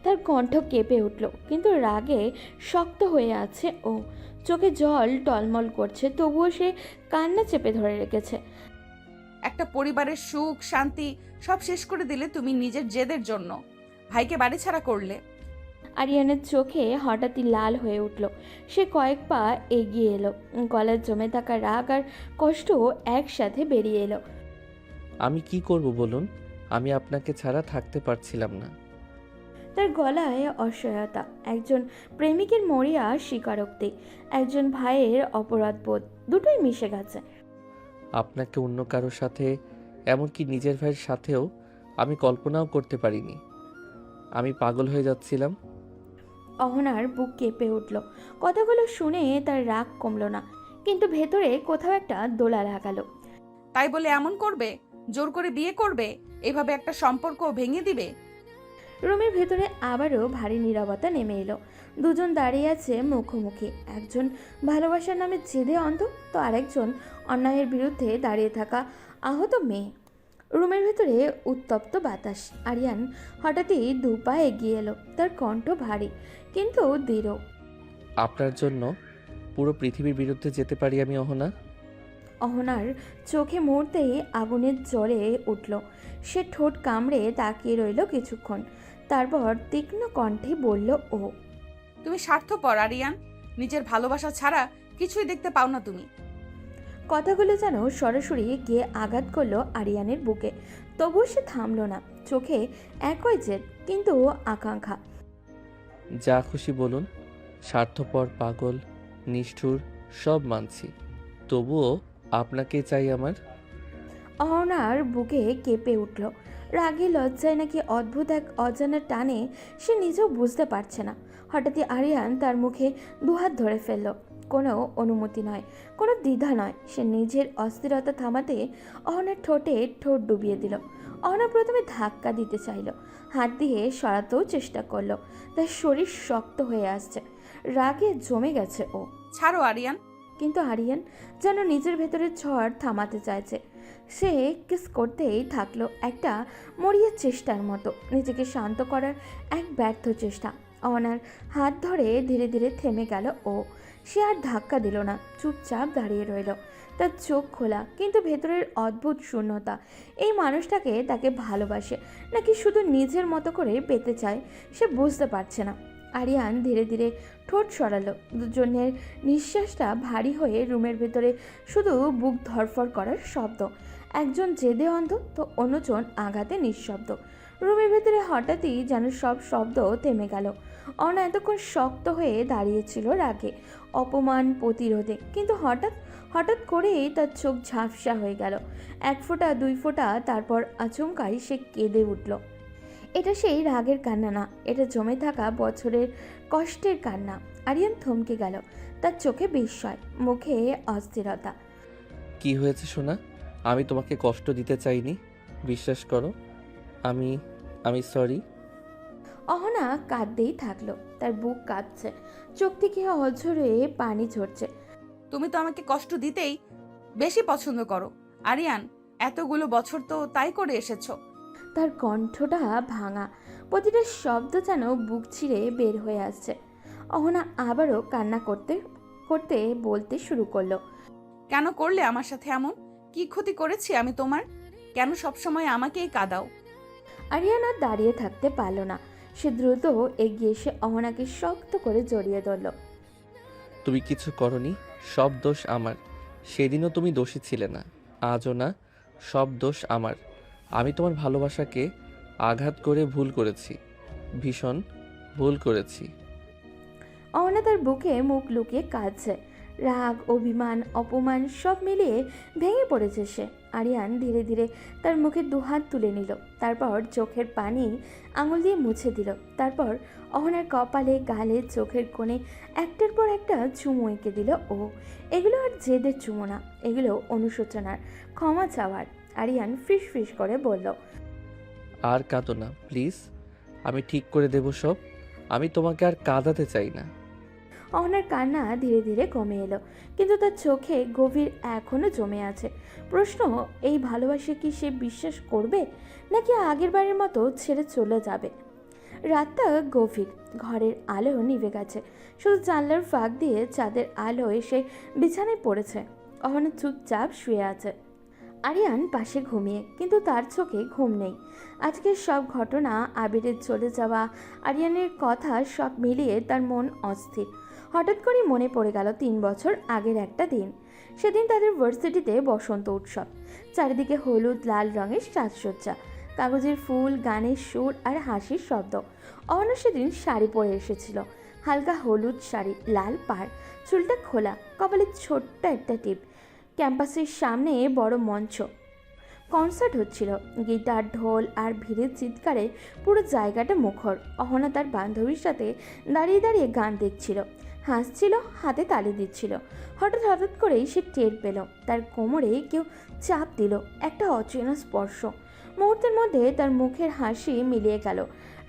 তার কণ্ঠ কেঁপে উঠল, কিন্তু রাগে শক্ত হয়ে আছে ও। চোখে জল টলমল করছে, তবুও সে কান্না চেপে ধরে রেখেছে। একটা পরিবারের সুখ শান্তি সব শেষ করে দিলে তুমি নিজের জেদের জন্য। ভাইকে বাড়ি ছাড়া করলে। আরিয়ানের চোখে হঠাৎই লাল হয়ে উঠল। সে কয়েক পা এগিয়ে এলো, গলায় জমে থাকা রাগ আর কষ্ট একসাথে বেরিয়ে এলো। আমি কি করব বলুন? আমি আপনাকে ছাড়া থাকতে পারছিলাম না। তার গলায় অসহায়তা, একজন প্রেমিকের মরিয়া স্বীকারোক্তি, একজন ভাইয়ের অপরাধবোধ, দুটোই মিশে গেছে। আপনাকে অন্য কারোর সাথে, এমনকি নিজের ভাইয়ের সাথেও আমি কল্পনাও করতে পারিনি। আমি পাগল হয়ে যাচ্ছিলাম। অহনার বুক কেঁপে উঠল। কথাগুলো শুনে তার রাগ কমল না, কিন্তু ভেতরে কোথাও একটা দোলা লাগালো। তাই বলে এমন করবে? জোর করে বিয়ে করবে? এভাবে একটা সম্পর্ক ভেঙে দিবে? রুমের ভেতরে আবারও ভারী নীরবতা নেমে এলো। দুজন দাঁড়িয়ে আছে মুখোমুখি, একজন ভালোবাসার নামে জেদে অন্ধ, তো আরেকজন অন্যায়ের বিরুদ্ধে দাঁড়িয়ে থাকা আহত মেয়ে। রুমের ভেতরে উত্তপ্ত বাতাস। আরিয়ান হঠাৎই দুপা এগিয়ে এলো, তার কণ্ঠ ভারী কিন্তু দৃঢ়। আপনার জন্য পুরো পৃথিবীর বিরুদ্ধে যেতে পারি আমি অহনা। অহনার চোখে মুহূর্তেই আগুনের জ্বলে উঠল। সে ঠোঁট কামড়ে তাকিয়ে রইল কিছুক্ষণ, তারপর তীক্ষ্ণ কণ্ঠে বলল, ও তুমি স্বার্থপর আরিয়ান। নিজের ভালোবাসা ছাড়া কিছুই দেখতে পাও না তুমি। কথাগুলো যেন সরাসরি গিয়ে আঘাত করলো আরিয়ানের বুকে। তবুও সে থামল না, চোখে একই জেদ কিন্তু আকাঙ্ক্ষা। যা খুশি বলুন, স্বার্থপর, পাগল, নিষ্ঠুর সব মানছি, তবুও আপনাকে চাই আমার। অহনার বুকে কেঁপে উঠল। রাগে লজ্জায় নাকি অদ্ভুত এক অজানা টানে সে নিজেও বুঝতে পারছে না। হঠাৎই আরিয়ান তার মুখে দুহাত ধরে ফেলল। কোনো অনুমতি নয়, কোনো দ্বিধা নয়। সে নিজের অস্থিরতা থামাতে অহনার ঠোঁটে ঠোঁট ডুবিয়ে দিল। অহনা প্রথমে ধাক্কা দিতে চাইল, হাত দিয়ে সরাতেও চেষ্টা করলো। তার শরীর শক্ত হয়ে আসছে, রাগে জমে গেছে ও। ছাড়ো আরিয়ান। কিন্তু আরিয়ান যেন নিজের ভেতরে ঝড় থামাতে চাইছে। সে কিস করতেই থাকলো, একটা মরিয়া চেষ্টার মতো, নিজেকে শান্ত করার এক ব্যর্থ চেষ্টা। অহনার হাত ধরে ধীরে ধীরে থেমে গেল ও। সে আর ধাক্কা দিল না, চুপচাপ দাঁড়িয়ে রইল। তার চোখ খোলা, কিন্তু ভেতরের অদ্ভুত শূন্যতা। এই মানুষটাকে তাকে ভালোবাসে নাকি শুধু নিজের মতো করে পেতে চায় সে বুঝতে পারছে না। আরিয়ান ধীরে ধীরে ঠোঁট সরালো। দুজনের নিঃশ্বাসটা ভারী হয়ে রুমের ভেতরে শুধু বুক ধরফর করার শব্দ। একজন জেদে অন্ধ তো অন্যজন আঘাতে নিঃশব্দ। রুমের ভেতরে হঠাৎই যেন সব শব্দ থেমে গেল। অহনা এতক্ষণ শক্ত হয়ে দাঁড়িয়েছিল রাগে, অপমান, প্রতিরোধে, কিন্তু হঠাৎ হঠাৎ করেই তার চোখ ঝাপসা হয়ে গেল। 1 ফোঁটা 2 ফোঁটা, তারপর আচমকাই সে কেঁদে উঠল। এটা সেই রাগের কান্না না, এটা জমে থাকা বছরের কষ্টের কান্না। আরিয়ান থমকে গেল, তার চোখে বিস্ময়, মুখে অস্থিরতা। কি হয়েছে সোনা? আমি তোমাকে কষ্ট দিতে চাইনি, বিশ্বাস করো। আমি আমি সরি। অহনা কাঁদতেই থাকলো, তার বুক কাঁপছে, চোখ থেকে অঝরে পানি ঝরছে। তুমি তো আমাকে কষ্ট দিতেই বেশি পছন্দ করো আরিয়ান, এতগুলো বছর তো তাই করে এসেছো। তার কণ্ঠটা ভাঙা, প্রতিটা শব্দ যেন বুক ছিঁড়ে বের হয়ে আসছে। অহনা আবারও কান্না করতে করতে বলতে শুরু করলো। কেন করলে আমার সাথে এমন? কি ক্ষতি করেছি আমি তোমার? কেন সবসময় আমাকেই কাঁদাও? আরিয়ান আর দাঁড়িয়ে থাকতে পারল না, সে দ্রুত এগিয়ে এসে অহনাকে শক্ত করে জড়িয়ে ধরল। তুমি কিছু করনি, সব দোষ আমার। সেদিনও তুমি দোষী ছিলে না, আজও না। সব দোষ আমার। আমি তোমার ভালোবাসাকে আঘাত করে ভুল করেছি, ভীষণ ভুল করেছি। অহনা তার বুকে মুখ লুকিয়ে কাঁদছে, রাগ, অভিমান, অপমান সব মিলিয়ে ভেঙে পড়েছে সে। আরিয়ান ধীরে ধীরে তার মুখে দুহাত তুলে নিল, তারপর চোখের পানি আঙুল দিয়ে মুছে দিল। তারপর অহনার কপালে, গালে, চোখের কোণে একটার পর একটা চুমু এঁকে দিল ও। এগুলো আর জেদের চুমু না, এগুলো অনুশোচনার, ক্ষমা চাওয়ার। আরিয়ান ফিস ফিস করে বলল, আর কাঁদো না প্লিজ, আমি ঠিক করে দেব সব। আমি তোমাকে আর কাঁদাতে চাই না। অহনার কান্না ধীরে ধীরে কমে এলো, কিন্তু তার চোখে গভীর এখনও জমে আছে প্রশ্ন। এই ভালোবাসা কি সে বিশ্বাস করবে, নাকি আগের বারের মতো ছেড়ে চলে যাবে? রাতটা গভীর, ঘরের আলো নিভে গেছে, শুধু জানলার ফাঁক দিয়ে চাঁদের আলো এসে বিছানায় পড়েছে। অহনা চুপচাপ শুয়ে আছে, আরিয়ান পাশে ঘুমিয়ে, কিন্তু তার চোখে ঘুম নেই। আজকের সব ঘটনা, আবিরের চলে যাওয়া, আরিয়ানের কথা সব মিলিয়ে তার মন অস্থির। হঠাৎ করে মনে পড়ে গেল 3 বছর আগের একটা দিন। সেদিন তাদের ভার্সিটিতে বসন্ত উৎসব, চারিদিকে হলুদ লাল রঙের সাজসজ্জা, কাগজের ফুল, গানের সুর আর হাসির শব্দ। অহনা সেদিন শাড়ি পরে এসেছিল, হালকা হলুদ শাড়ি, লাল পাড়, চুলটা খোলা, কপালে ছোট্ট একটা টিপ। ক্যাম্পাসের সামনে বড় মঞ্চ, কনসার্ট হচ্ছিল, গিটার, ঢোল আর ভিড়ের চিৎকারে পুরো জায়গাটা মুখর। অহনা তার বান্ধবীর সাথে দাঁড়িয়ে দাঁড়িয়ে গান দেখছিল, হাসছিল, হাতে তালি দিচ্ছিল। হঠাৎ হঠাৎ করেই সে টের পেল তার কোমরে কেউ চাপ দিল, একটা অচেনা স্পর্শ। মুহূর্তের মধ্যে তার মুখের হাসি মিলিয়ে গেল,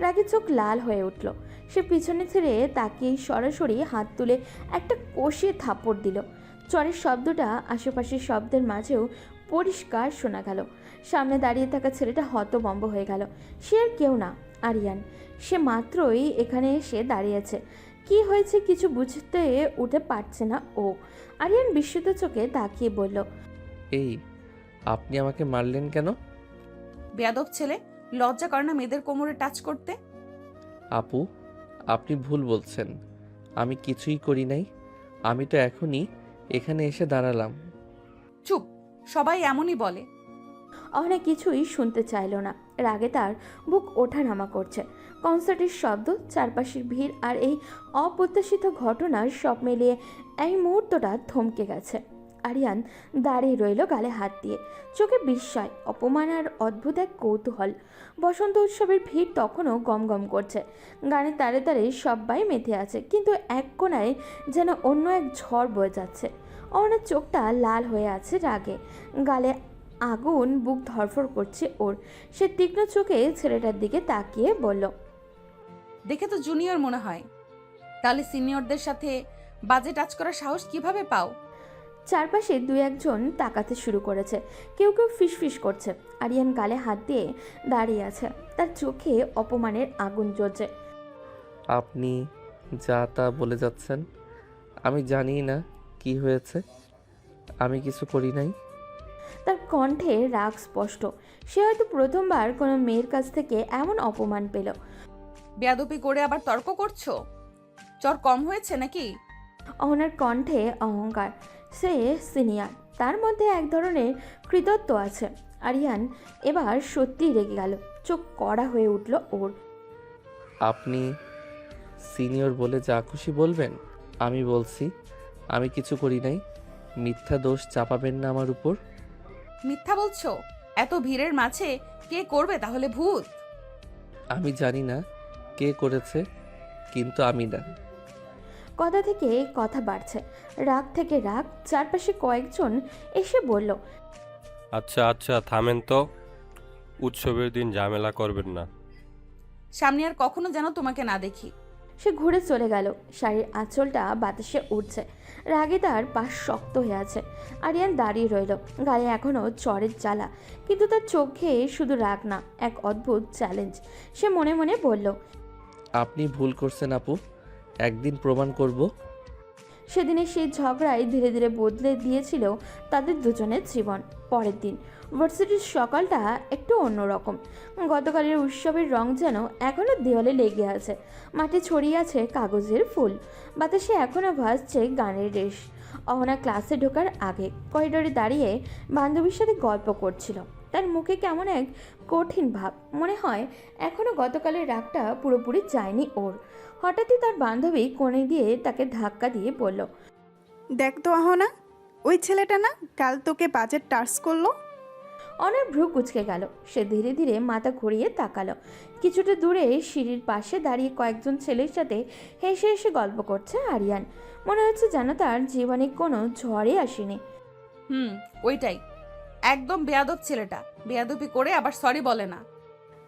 রাগে চোখ লাল হয়ে উঠল। সে পিছনে ছেড়ে তাকিয়ে সরাসরি হাত তুলে একটা কষিয়ে থাপ্পড় দিল। চরের শব্দটা আশেপাশের শব্দের মাঝেও পরিষ্কার শোনা গেল। সামনে দাঁড়িয়ে থাকা ছেলেটা হতভম্ব হয়ে গেল। সে আর কেউ না, আরিয়ান। সে মাত্রই এখানে এসে দাঁড়িয়েছে, কি হয়েছে কিছু বুঝতে উঠে পারছে না ও। আরিয়ান বিস্মিত চোখে তাকিয়ে বলল, এই, আপনি আমাকে মারলেন কেন? বেয়াদব ছেলে, লজ্জা করে না মেয়েদের কোমরে টাচ করতে? আপু, আপনি ভুল বলছেন। আমি কিছুই করি নাই। আমি তো এখনই এখানে এসে দাঁড়ালাম। চুপ, সবাই এমনই বলে। অহনা কিছুই শুনতে চাইল না, রাগে তার বুক ওঠানামা করছে। কনসার্টের শব্দ, চারপাশের ভিড় আর এই অপ্রত্যাশিত ঘটনার সব মিলিয়ে এই মুহূর্তটা থমকে গেছে। আরিয়ান দাঁড়িয়ে রইল, গালে হাত দিয়ে, চোখে বিস্ময়, অপমান আর অদ্ভুত এক কৌতূহল। বসন্ত উৎসবের ভিড় তখনও গমগম করছে, গানের তারে তারে সবাই মেতে আছে, কিন্তু এক কোণায় যেন অন্য এক ঝড় বয়ে যাচ্ছে। অহনার চোখটা লাল হয়ে আছে রাগে, গালে আগুন, বুক ধরফর করছে ওর। সে তীক্ষ্ণ চোখে ছেলেটার দিকে তাকিয়ে বলল, দেখে তো জুনিয়র মনে হয়, তাহলে সিনিয়রদের সাথে বাজে টাচ করার সাহস কিভাবে পাও? চারপাশে 2-1 তাকাতে শুরু করেছে, কেউ কেউ ফিসফিস করছে। আরিয়ান গালে হাত দিয়ে দাঁড়িয়ে আছে, তার চোখে অপমানের আগুন জ্বলছে। আপনি যা তা বলে যাচ্ছেন, আমি জানি না কি হয়েছে। আমি কিছু করি নাই। তার কণ্ঠে রাগ স্পষ্ট। সে হয়তো প্রথমবার কোনো মেয়ের কাছ থেকে এমন অপমান পেল। বেয়াদপি করে আবার তর্ক করছো? চর কম হয়েছে নাকি? অহনার কণ্ঠে অহংকার। সে সিনিয়র, তার মধ্যে এক ধরনের কৃতত্ব আছে। আরিয়ান এবার সত্যিই রেগে গেল, চোখ কড়া হয়ে উঠল ওর। আপনি সিনিয়র বলে যা খুশি বলবেন। আমি বলছি আমি কিছু করি নাই। মিথ্যা দোষ চাপাবেন না আমার উপর। মিথ্যা বলছো? এত ভিড়ের মাঝে কে করবে তাহলে ভূত? আমি জানি না কে করেছে, কিন্তু আমি না। কথা থেকে কথা বাড়ছে, রাগ থেকে রাগ। চারপাশে কয়েকজন এসে বলল, আচ্ছা আচ্ছা থামেন তো, উৎসবের দিন ঝামেলা করবেন না। সামনে আর কখনো যেন তোমাকে না দেখি। সে ঘুরে চলে গেল। শাড়ির আঁচলটা বাতাসে উঠছে, রাগে তার পাশ শক্ত হয়ে আছে। আরিয়ান দাঁড়িয়ে রইল, গায়ে এখনো চরের জ্বালা, কিন্তু তার চোখে শুধু রাগ না, এক অদ্ভুত চ্যালেঞ্জ। সে মনে মনে বলল, আপনি ভুল করছেন আপু, একদিন প্রমাণ করব। সেদিনের সেই ঝগড়ায় ধীরে ধীরে বদলে দিয়েছিল তাদের দুজনের জীবন। পরের দিন ভার্সিটির সকালটা একটু অন্যরকম। গতকালের উৎসবের রং যেন এখনও দেওয়ালে লেগে আছে, মাঠে ছড়িয়ে আছে কাগজের ফুল, বাতাসে এখনও ভাসছে গানের রেশ। অহনা ক্লাসে ঢোকার আগে করিডোরে দাঁড়িয়ে বান্ধবীর সাথে গল্প করছিল। তার মুখে কেমন এক কঠিন ভাব, মনে হয় এখনও গতকালের রাগটা পুরোপুরি যায়নি ওর। হঠাৎই তার বান্ধবী কোণে দিয়ে তাকে ধাক্কা দিয়ে বলল, দেখ তো আহনা, ওই ছেলেটা না কাল তোকে বাজে টাচ করলো। অনার ভ্রু কুঁচকে গেল। সে ধীরে ধীরে মাথা ঘুরিয়ে তাকালো। কিছুটা দূরে সিঁড়ির পাশে দাঁড়িয়ে কয়েকজন ছেলের সাথে হেসে হেসে গল্প করছে আরিয়ান। মনে হচ্ছে যেন তার জীবনে কোনো ঝড়ই আসেনি। ওইটাই একদম বেয়াদব ছেলেটা, বেয়াদবি করে আবার সরি বলে না।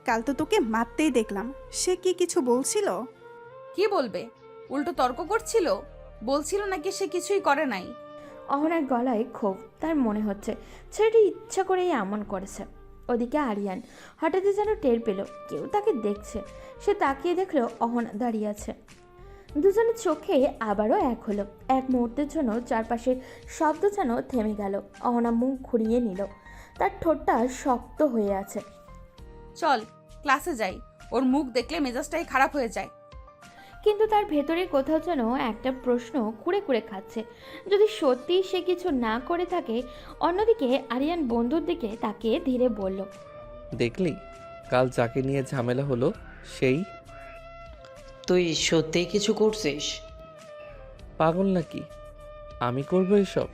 কাল তো তোকে মারতেই দেখলাম, সে কি কিছু বলছিল? কি বলবে? উল্টো তর্ক করছিল। বলছিল নাকি সে কিছুই করে নাই। অহনার গলায় ক্ষোভ। তার মনে হচ্ছে ছেলেটি ইচ্ছা করেই এমন করেছে। ওদিকে আরিয়ান হঠাৎই যেন টের পেল কেউ তাকে দেখছে। সে তাকিয়ে দেখলো অহনা দাঁড়িয়ে আছে। দুজনের চোখে আবারও এক হলো। এক মুহূর্তের জন্য চারপাশের শব্দ যেন থেমে গেল। অহনা মুখ ঘুরিয়ে নিল, তার ঠোঁটটা শক্ত হয়ে আছে। চল ক্লাসে যাই, ওর মুখ দেখলে মেজাজটাই খারাপ হয়ে যায়। কিন্তু তার ভেতরে কোথাও যেন একটা প্রশ্ন কুড়ে কুড়ে খাচ্ছে, যদি সত্যি সে কিছু না করে থাকে। অন্যদিকে আরিয়ান বন্ধুর দিকে তাকিয়ে ধীরে বলল, দেখলি কাল যাকে নিয়ে ঝামেলা হলো সেই? তুই সত্যিই কিছু করছিস? পাগল নাকি? আমি করবো এসব?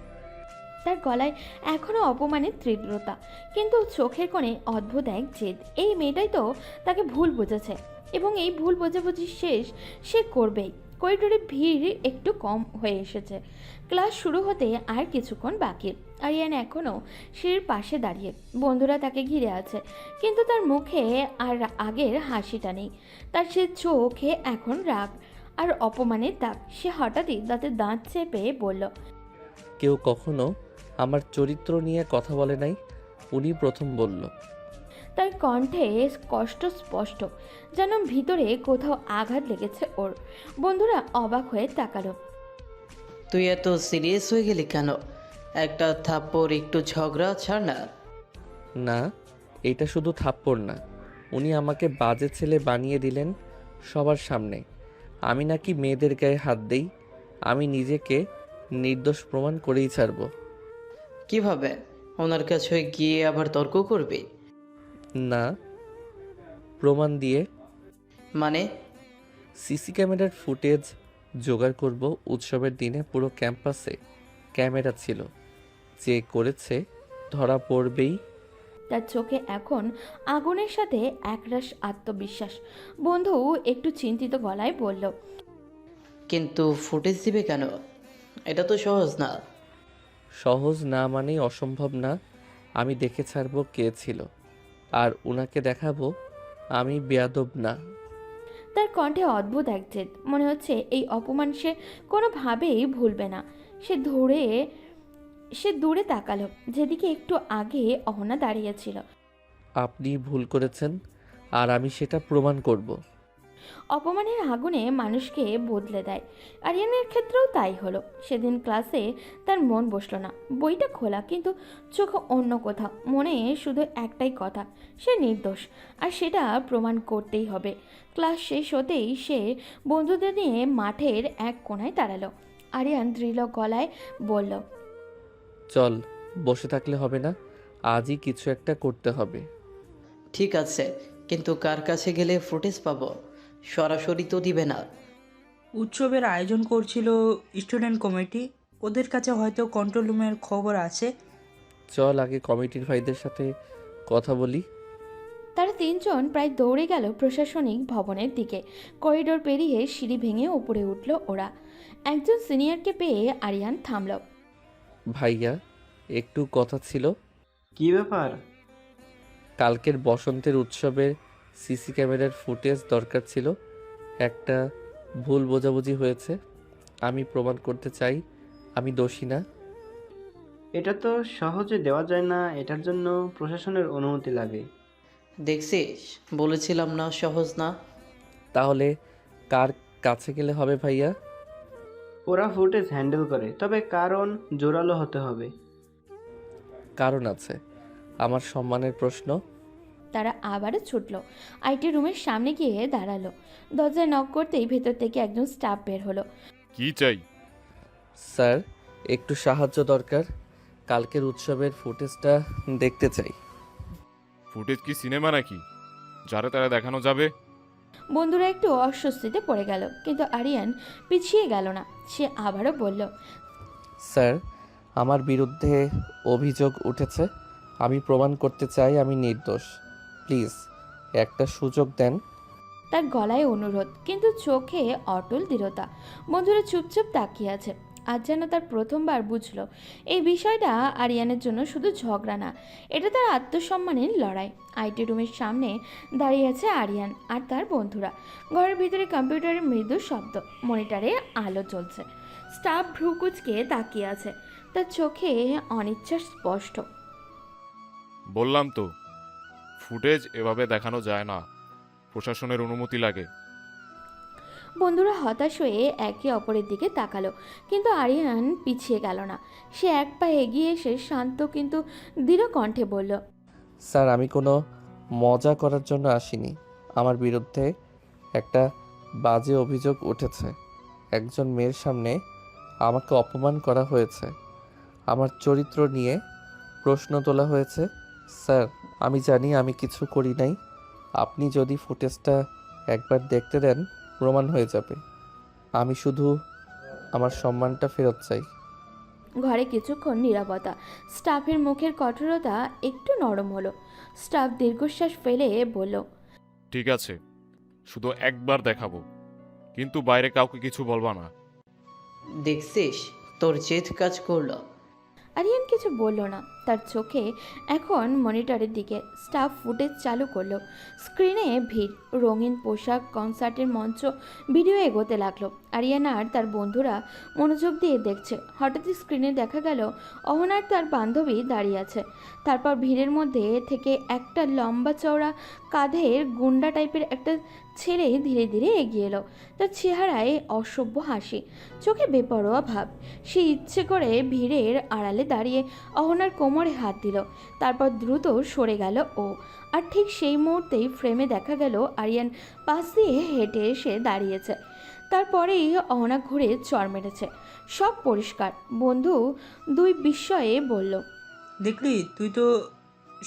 তার গলায় এখনও অপমানের তীব্রতা, কিন্তু চোখের কোণে অদ্ভুত এক জেদ। এই মেয়েটাই তো তাকে ভুল বুঝেছে, এবং এই ভুল বোঝাবুঝি শেষ সে করবেই। করিডোরে ভিড় একটু কম হয়ে এসেছে। ক্লাস শুরু হতে আর কিছুক্ষণ বাকি। আরিয়ান এখনও সিঁড়ির পাশে দাঁড়িয়ে, বন্ধুরা তাকে ঘিরে আছে, কিন্তু তার মুখে আর আগের হাসিটা নেই। তার সে চোখে এখন রাগ আর অপমানের দাগ। সে হঠাৎই দাঁতে দাঁত চেপে বলল, কেউ কখনো আমার চরিত্র নিয়ে কথা বলে নাই, উনি প্রথম বলল। তার কণ্ঠে কষ্ট স্পষ্ট, যেন ভিতরে কোথাও আঘাত লেগেছে ওর। বন্ধুরা অবাক হয়ে তাকালো। তুই এত সিরিয়াস হয়ে গেলি কেন? একটা থাপ্পড়, একটু ঝগড়া ছাড় না। না, এটা শুধু থাপ্পড় না, উনি আমাকে বাজে ছেলে বানিয়ে দিলেন সবার সামনে। আমি নাকি মেয়েদের গায়ে হাত দেই। আমি নিজেকে নির্দোষ প্রমাণ করেই ছাড়ব। কিভাবে? ওনার কাছে গিয়ে আবার তর্ক করবি? না, প্রমাণ দিয়ে। মানে? সিসি ক্যামেরার ফুটেজ জোগাড় করব। উৎসবের দিনে পুরো ক্যাম্পাসে ক্যামেরা ছিল, যে করেছে ধরা পড়বেই। তার চোখে এখন আগুনের সাথে একরাশ আত্মবিশ্বাস। বন্ধু একটু চিন্তিত গলায় বলল, কিন্তু ফুটেজ দিবে কেন? এটা তো সহজ না। সহজ না মানেই অসম্ভব না। আমি দেখে ছাড়ব কে ছিল, আর উনাকে দেখাবো আমি বেয়াদব না। তার কণ্ঠে অদ্ভুত এক জেদ। মনে হচ্ছে এই অপমান সে কোনোভাবেই ভুলবে না। সে দূরে তাকালো, যেদিকে একটু আগে অহনা দাঁড়িয়েছিল। আপনি ভুল করেছেন, আর আমি সেটা প্রমাণ করব। অপমানের আগুনে মানুষকে বদলে দেয়। আরিয়ানের ক্ষেত্রেও তাই হলো। সেদিন ক্লাসে তার মন বসলো না, বইটা খোলা কিন্তু চোখ অন্য কোথাও। মনে শুধু একটাই কথা, সে নির্দোষ, আর সেটা প্রমাণ করতেই হবে। ক্লাস শেষ হতেই সে বন্ধুদের নিয়ে মাঠের এক কোণায় দাঁড়ালো। আরিয়ান দৃঢ় গলায় বলল, চল, বসে থাকলে হবে না, আজই কিছু একটা করতে হবে। ঠিক আছে, কিন্তু কার কাছে গেলে ফুটেজ পাবো? সরাসরি তো দিবে না। উৎসবের আয়োজন করছিল স্টুডেন্ট কমিটি, ওদের কাছে হয়তো কন্ট্রোল রুমের খবর আছে। চল আগে কমিটির ভাইদের সাথে কথা বলি। তারা তিনজন প্রায় দৌড়ে গেল প্রশাসনিক ভবনের দিকে। করিডোর পেরিয়ে সিঁড়ি ভেঙে উপরে উঠল ওরা। একজন সিনিয়রকে পেয়ে আরিয়ান থামল। ভাইয়া, একটু কথা ছিল। কি ব্যাপার? কালকের বসন্তের উৎসবের সিসি ক্যামেরার ফুটেজ দরকার ছিল। একটা ভুল বোঝাবুঝি হয়েছে, আমি প্রমাণ করতে চাই আমি দোষী না। এটা তো সহজে দেওয়া যায় না, এটার জন্য প্রশাসনের অনুমতি লাগে। দেখছিস, বলেছিলাম না সহজ না। তাহলে কার কাছে গেলে হবে ভাইয়া? ওরা ফুটেজ হ্যান্ডেল করে, তবে কারণ জোরালো হতে হবে। কারণ আছে, আমার সম্মানের প্রশ্ন। তারা আবারও ছুটল, আইটি রুমের সামনে গিয়ে দাঁড়ালো। দরজায় নক করতেই ভেতর থেকে একজন স্টাফ বের হলো। কি চাই? স্যার, একটু সাহায্য দরকার। কালকের উৎসবের ফুটেজটা দেখতে চাই। ফুটেজ কি সিনেমা নাকি যারা তারা দেখানো যাবে? বন্ধুরা একটু অস্বস্তিতে পড়ে গেল, কিন্তু আরিয়ান পিছিয়ে গেল না। সে আবারও বলল, স্যার, আমার বিরুদ্ধে অভিযোগ উঠেছে, আমি প্রমাণ করতে চাই আমি নির্দোষ। প্লিজ একটা সুযোগ দেন। তার গলায় অনুরোধ, কিন্তু চোখে অটল দৃঢ়তা। বন্ধুরা চুপচাপ তাকিয়ে আছে। আজ যেন তার প্রথমবার বুঝলো এই বিষয়টা আরিয়ানের জন্য শুধু ঝগড়া না, এটা তার আত্মসম্মানের লড়াই। আইটি রুমের সামনে দাঁড়িয়ে আছে আরিয়ান আর তার বন্ধুরা। ঘরের ভিতরে কম্পিউটারের মৃদু শব্দ, মনিটরে আলো জ্বলছে। স্টাফ ভ্রুকুচকে তাকিয়ে আছে, তার চোখে অনিচ্ছা স্পষ্ট। বললাম তো, ফুটেজ এভাবে দেখানো যায় না, প্রশাসনের অনুমতি লাগে। বন্ধুরা হতাশ হয়ে একে অপরের দিকে তাকালো, কিন্তু আরিয়ান পিছিয়ে গেল না। সে এক পা এগিয়ে এসে শান্ত কিন্তু দৃঢ় কণ্ঠে বলল, স্যার, আমি কোনো মজা করার জন্য আসিনি। আমার বিরুদ্ধে একটা বাজে অভিযোগ উঠেছে। একজন মেয়ের সামনে আমাকে অপমান করা হয়েছে, আমার চরিত্র নিয়ে প্রশ্ন তোলা হয়েছে। স্যার, আমি জানি আমি কিছু করি নাই। আপনি যদি ফুটেজটা একবার দেখতে দেন প্রমাণ হয়ে যাবে। আমি শুধু আমার সম্মানটা ফেরত চাই। ঘরে কিছুক্ষণ নীরবতা। স্টাফের মুখের কঠোরতা একটু নরম হলো। স্টাফ দীর্ঘশ্বাস ফেলে বলল, ঠিক আছে, শুধু একবার দেখাবো, কিন্তু বাইরে কাউকে কিছু বলবা না। দেখছিস, তোর জেদ কাজ করলো। আরিয়ান কিছু বলল না, তার চোখে এখন মনিটরের দিকে। স্টাফ ফুটেজ চালু করলো। স্ক্রিনে ভিড়, রঙিন পোশাক, কনসার্টের মঞ্চ, ভিডিও এগোতে লাগলো। আরিয়ান আর তার বন্ধুরা মনোযোগ দিয়ে দেখছে। হঠাৎই স্ক্রিনে দেখা গেল অহনার তার বান্ধবী দাঁড়িয়ে আছে। তারপর ভিড়ের মধ্যে থেকে একটা লম্বা চওড়া কাঁধের গুন্ডা টাইপের একটা ছেলে ধীরে ধীরে এগিয়ে এলো। তার চেহারায় অসভ্য হাসি, চোখে বেপরোয়া ভাব। সে ইচ্ছে করে ভিড়ের আড়ালে দাঁড়িয়ে অহনার কোমরে হাত দিল। তারপর দ্রুত সরে গেল ও। আর ঠিক সেই মুহূর্তেই ফ্রেমে দেখা গেল আরিয়ান পাশ দিয়ে হেঁটে এসে দাঁড়িয়েছে। তারপরেই অহনা ঘুরে চর মেরেছে। সব পরিষ্কার। বন্ধু দুই বিস্ময়ে বলল, দেখলি, তুই তো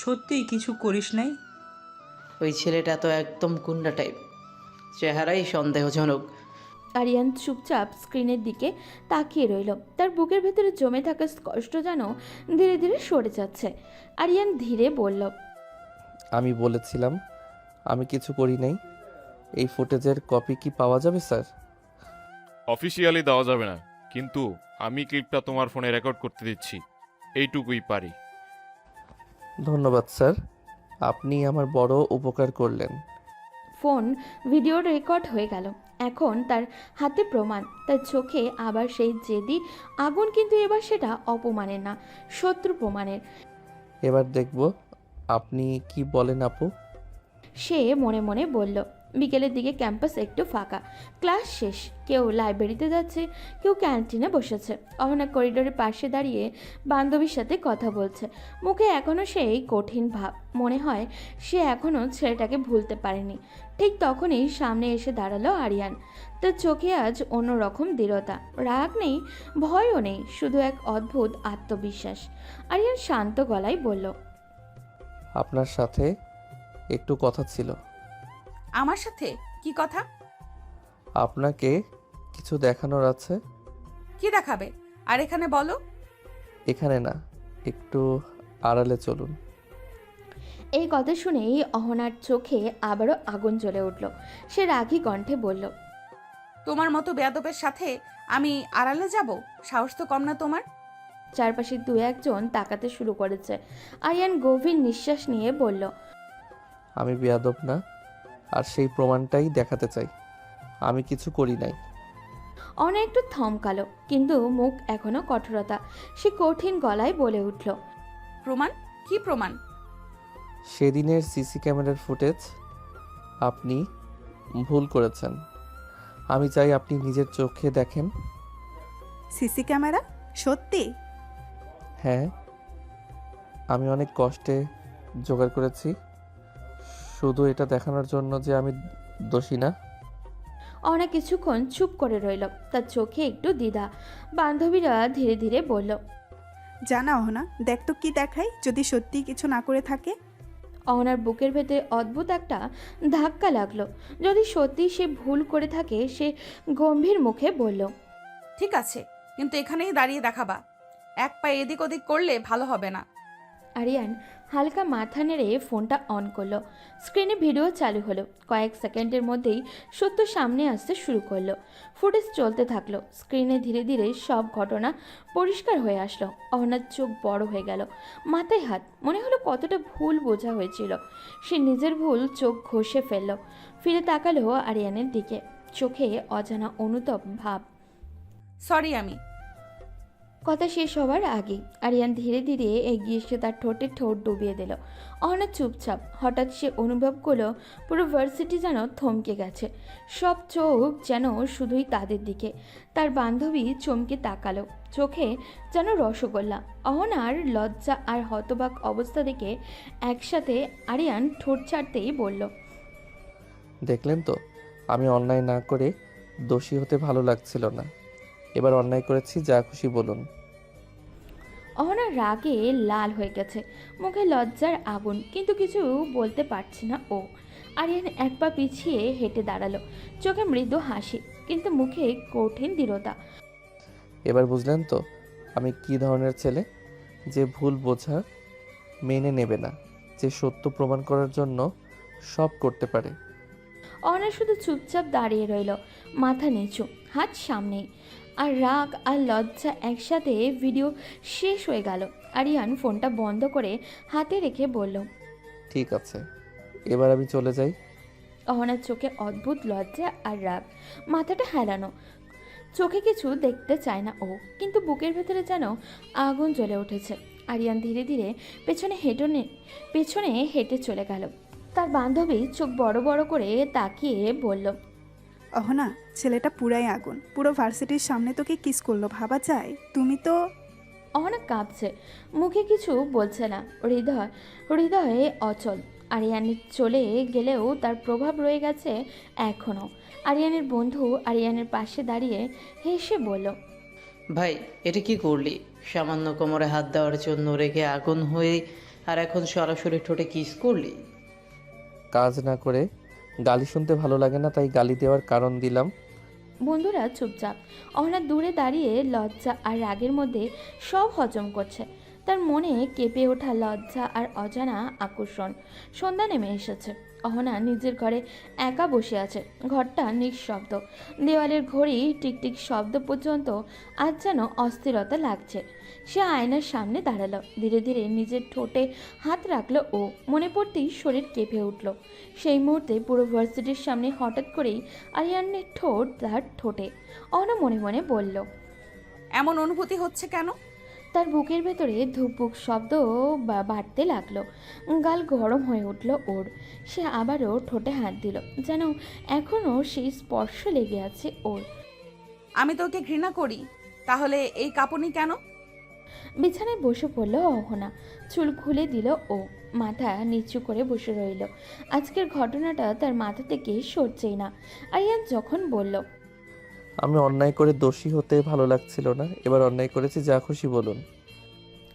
সত্যিই কিছু করিস নাই। ওই ছেলেটা তো একদম গুন্ডা টাইপ, চেহারাই সন্দেহজনক। আরিয়ান চুপচাপ স্ক্রিনের দিকে তাকিয়ে রইল। তার বুকের ভেতরে জমে থাকা কষ্ট যেন ধীরে ধীরে সরে যাচ্ছে। আরিয়ান ধীরে বলল, আমি বলেছিলাম আমি কিছু করি নাই। এই ফুটেজের কপি কি পাওয়া যাবে স্যার? অফিসিয়ালি দেওয়া যাবে না, কিন্তু আমি ক্লিপটা তোমার ফোনে রেকর্ড করতে দিচ্ছি, এইটুকুই পারি। ধন্যবাদ স্যার, আপনি আমার বড় উপকার করলেন। ফোন ভিডিও রেকর্ড হয়ে গেল। এখন তার হাতে প্রমাণ, তার চোখে আবার সেই জেদি আগুন, কিন্তু এবার সেটা অপমানের না, শত্রু প্রমাণের। এবার দেখব আপনি কি বলেন আপু। সে মনে মনে বলল, বিকেলের দিকে ক্যাম্পাস একটু ফাঁকা, ক্লাস শেষ, কেউ লাইব্রেরিতে যাচ্ছে, কেউ ক্যান্টিনে বসেছে। অহনা করিডোরের পাশে দাঁড়িয়ে বান্ধবীর সাথে কথা বলছে, মুখে এখনও সেই কঠিন ভাব, মনে হয় সে এখনও ছেলেটাকে ভুলতে পারেনি। ঠিক তখনই সামনে এসে দাঁড়ালো আরিয়ান। তার চোখে আজ অন্যরকম দৃঢ়তা, রাগ নেই, ভয়ও নেই, শুধু এক অদ্ভুত আত্মবিশ্বাস। আরিয়ান শান্ত গলায় বলল, আপনার সাথে একটু কথা ছিল। আমার সাথে কি কথা? আপনাকে কিছু দেখানোর আছে। কি দেখাবে? আর এখানে বলো। এখানে না, একটু আড়ালে চলুন। এই কথা শুনেই অহনার চোখে আবারও আগুন জ্বলে উঠল। সে রাগী কণ্ঠে বলল, তোমার মতো বেয়াদবের সাথে আমি আড়ালে যাব? সাহস তো কম না তোমার। চারপাশে দু একজন তাকাতে শুরু করেছে। আরিয়ান গভীর নিঃশ্বাস নিয়ে বলল, আমি বেয়াদব না, আর সেই প্রমাণটাই দেখাতে চাই। আমি কিছু করি নাই। অনেক একটু থমকালো, কিন্তু মুখ এখনো কঠোরতা। সে কঠিন গলায় বলে উঠল, প্রমাণ? কি প্রমাণ? সেদিনের সিসি ক্যামেরার ফুটেজ। আপনি ভুল করেছেন। আমি চাই আপনি নিজের চোখে দেখেন। CC camera? সত্যি? হ্যাঁ, আমি অনেক কষ্টে জোগাড় করেছি, শুধু এটা দেখানোর জন্য যে আমি দোষী না। অনেক কিছুক্ষণ চুপ করে রইল, তার চোখে একটু দ্বিধা। বান্ধবীরা ধীরে ধীরে বলল, জানা অহনা, দেখ তো কি দেখাই, যদি সত্যি কিছু না করে থাকে। অহনার বুকের ভেতরে অদ্ভুত একটা ধাক্কা লাগলো। যদি সত্যি সে ভুল করে থাকে, সে গম্ভীর মুখে বলল, ঠিক আছে, কিন্তু এখানেই দাঁড়িয়ে দেখাবা। এক পা এদিক ওদিক করলে ভালো হবে না। আরিয়ান হালকা মাথা নেড়ে ফোনটা অন করলো। স্ক্রিনে ভিডিও চালু হলো। কয়েক সেকেন্ডের মধ্যেই সত্য সামনে আসতে শুরু করলো। ফুটেজ চলতে থাকলো। স্ক্রিনে ধীরে ধীরে সব ঘটনা পরিষ্কার হয়ে আসলো। অহনার চোখ বড় হয়ে গেল, মাথায় হাত। মনে হলো কতটা ভুল বোঝা হয়েছিল। সে নিজের ভুল চোখ ঘষে ফেলল। ফিরে তাকালো আরিয়ানের দিকে, চোখে অজানা অনুতপ ভাব। সরি। আমি কথা শেষ হওয়ার আগে আরিয়ান ধীরে ধীরে এগিয়ে এসে তার ঠোঁটে ঠোঁট ডুবিয়ে দিল। অহনা চুপচাপ। হঠাৎ সে অনুভব করলো পুরো ভার্সিটি যেন থমকে গেছে। সব চোখ যেন শুধুই তাদের দিকে। তার বান্ধবী চমকে তাকালো, চোখে যেন রসগোল্লা। অহনার লজ্জা আর হতবাক অবস্থা দেখে একসাথে আরিয়ান ঠোঁট ছাড়তেই বলল, দেখলেন তো, আমি অন্যায় না করে দোষী হতে ভালো লাগছিল না। এবার অন্যায় করেছি, যা খুশি বলুন। অহনা রাগে লাল হয়ে গেছে, মুখে লজ্জার আগুন, কিন্তু কিছু বলতে পারছে না ও। আরিয়ান এক পা পিছিয়ে হেঁটে দাঁড়ালো, চোখে মৃদু হাসি, কিন্তু মুখে কঠিন দৃঢ়তা। এবার বুঝলেন তো আমি কি ধরনের ছেলে, যে ভুল বোঝা মেনে নেবে না, যে সত্য প্রমাণ করার জন্য সব করতে পারে। অহনা শুধু চুপচাপ দাঁড়িয়ে রইল, মাথা নিচু, হাত সামনে। আর রাগ আর লজ্জা একসাথে। ভিডিও শেষ হয়ে গেল। আরিয়ান ফোনটা বন্ধ করে হাতে রেখে বলল, ঠিক আছে, এবার আমি চলে যাই। অহনার চোখে অদ্ভুত লজ্জা আর রাগ, মাথাটা হেলানো। চোখে কিছু দেখতে চায় না ও, কিন্তু বুকের ভেতরে যেন আগুন জ্বলে উঠেছে। আরিয়ান ধীরে ধীরে পেছনে হেঁটে চলে গেল। তার বান্ধবী চোখ বড় বড় করে তাকিয়ে বলল, অহনা, ছেলেটা পুরাই আগুন, পুরো ভার্সিটির সামনে তোকে কিস করলো, ভাবা যায়? তুমি তো। অহনা কাঁপছে, মুখে কিছু বলছে না, হৃদয়ে অচল। আরিয়ানের চলে গেলেও তার প্রভাব রয়ে গেছে এখনও। আরিয়ানের বন্ধু আরিয়ানের পাশে দাঁড়িয়ে হেসে বলল, ভাই, এটা কি করলি? সামান্য কোমরে হাত দেওয়ার জন্য রেগে আগুন হয়ে আর এখন সরাসরি ঠোঁটে কিস করলি? কাজ না করে গালি শুনতে ভালো লাগে না, তাই গালি দেওয়ার কারণ দিলাম। বন্ধুরা চুপচাপ। অহনা দূরে দাঁড়িয়ে লজ্জা আর রাগের মধ্যে সব হজম করছে। তার মনে কেঁপে ওঠা লজ্জা আর অজানা আকর্ষণ। সন্ধ্যা নেমে এসেছে। অহনা নিজের ঘরে একা বসে আছে। ঘরটা নিঃশব্দ। দেওয়ালের ঘড়ি টিকটিক শব্দ পর্যন্ত আজ যেন অস্থিরতা লাগছে। সে আয়নার সামনে দাঁড়ালো, ধীরে ধীরে নিজের ঠোঁটে হাত রাখলো ও। মনে পড়তেই শরীর কেঁপে উঠল। সেই মুহূর্তে পুরো ভার্সিটির সামনে হঠাৎ করেই আরিয়ানের ঠোঁট তার ঠোঁটে। অহনা মনে মনে বলল, এমন অনুভূতি হচ্ছে কেন? তার বুকের ভেতরে ধুকপুক শব্দ বাড়তে লাগলো। গাল গরম হয়ে উঠল ওর। সে আবারও ঠোঁটে হাত দিল, যেন এখনও সেই স্পর্শ লেগে আছে ওর। আমি তোকে ঘৃণা করি, তাহলে এই কাঁপুনি কেন? বিছানায় বসে পড়ল অহনা। চুল খুলে দিল ও, মাথা নিচু করে বসে রইল। আজকের ঘটনাটা তার মাথা থেকে সরছেই না। আরিয়ান যখন বলল, আমি অন্যায় করে দোষী হতে ভালো লাগছিল না, এবার অন্যায় করেছি, যা খুশি বলুন।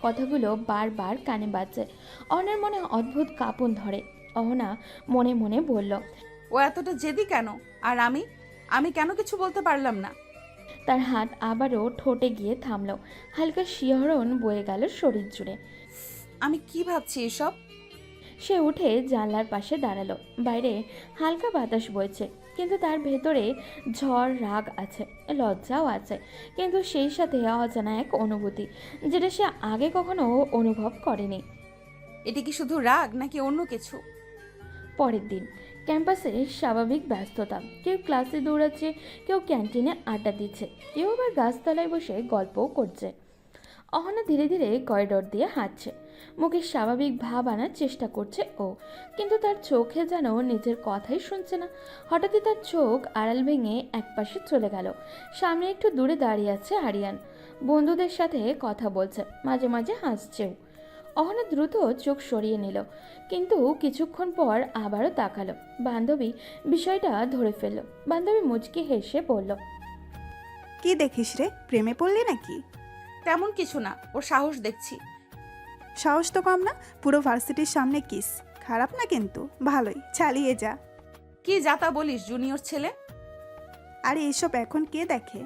কথাগুলো বারবার কানে বাজছে। অহনার মনে অদ্ভুত কাঁপন ধরে। অহনা মনে মনে বলল, ও এতটা জেদি কেন? আর আমি কেন কিছু বলতে পারলাম না? তার হাত আবারও ঠোঁটে গিয়ে থামল। হালকা শিহরণ বয়ে গেল শরীর জুড়ে। আমি কি ভাবছি এসব? সে উঠে জানলার পাশে দাঁড়ালো। বাইরে হালকা বাতাস বইছে, কিন্তু তার ভেতরে ঝড়, রাগ আছে, লজ্জাও আছে, কিন্তু সেই সাথে অজানা এক অনুভূতি, যেটা সে আগে কখনো অনুভব করেনি। এটা কি শুধু রাগ নাকি অন্য কিছু? পরের দিন ক্যাম্পাসে স্বাভাবিক ব্যস্ততা। কেউ ক্লাসে দৌড়াচ্ছে, কেউ ক্যান্টিনে আড্ডা দিচ্ছে, কেউ আবার গাছতলায় বসে গল্পও করছে। অহনা ধীরে ধীরে করিডোর দিয়ে হাঁটছে। মুখে স্বাভাবিক ভাব আনার চেষ্টা করছে ও, কিন্তু তার চোখে যেন নিজের কথাই শুনছে না। হঠাৎই তার চোখ আড়াল ভেঙে একপাশে চলে গেল। সামনে একটু দূরে দাঁড়িয়ে আছে আরিয়ান, বন্ধুদের সাথে কথা বলছে, মাঝে মাঝে হাসছেও। অহনা দ্রুত চোখ সরিয়ে নিল, কিন্তু কিছুক্ষণ পর আবারও তাকালো। বান্ধবী বিষয়টা ধরে ফেলল। বান্ধবী মুচকি হেসে বলল, কি দেখিস রে, প্রেমে পড়লি নাকি? তেমন কিছু না, ওর সাহস দেখছি। সাহস তো কম না, পুরো ভার্সিটির সামনে কিস। খারাপ না কিন্তু, ভালোই, চালিয়ে যা। কি যাতা বলিস জুনিয়র ছেলে? আরে এসব এখন কে দেখে?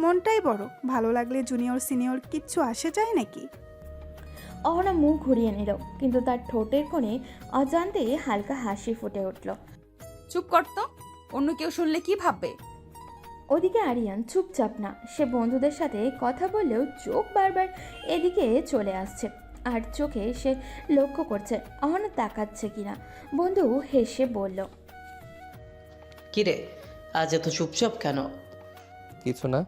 মনটাই বড়, ভালো লাগলে জুনিয়র সিনিয়র কিচ্ছু আসে যায় নাকি? অহনা মুখ ঘুরিয়ে নিল, কিন্তু তার ঠোঁটের কোণে অজান্তে হালকা হাসি ফুটে উঠল। চুপ কর তো, অন্য কেউ শুনলে কি ভাববে? ওদিকে আরিয়ান চুপচাপ না। সে বন্ধুদের সাথে কথা বললেও চোখ বারবার এদিকে চলে আসছে, আর চোখে সে লক্ষ্য করছে অহনা তাকাচ্ছে কিনা। বন্ধু হেসে বলল, কিরে, আজ এত চুপচাপ কেন? কিছু না,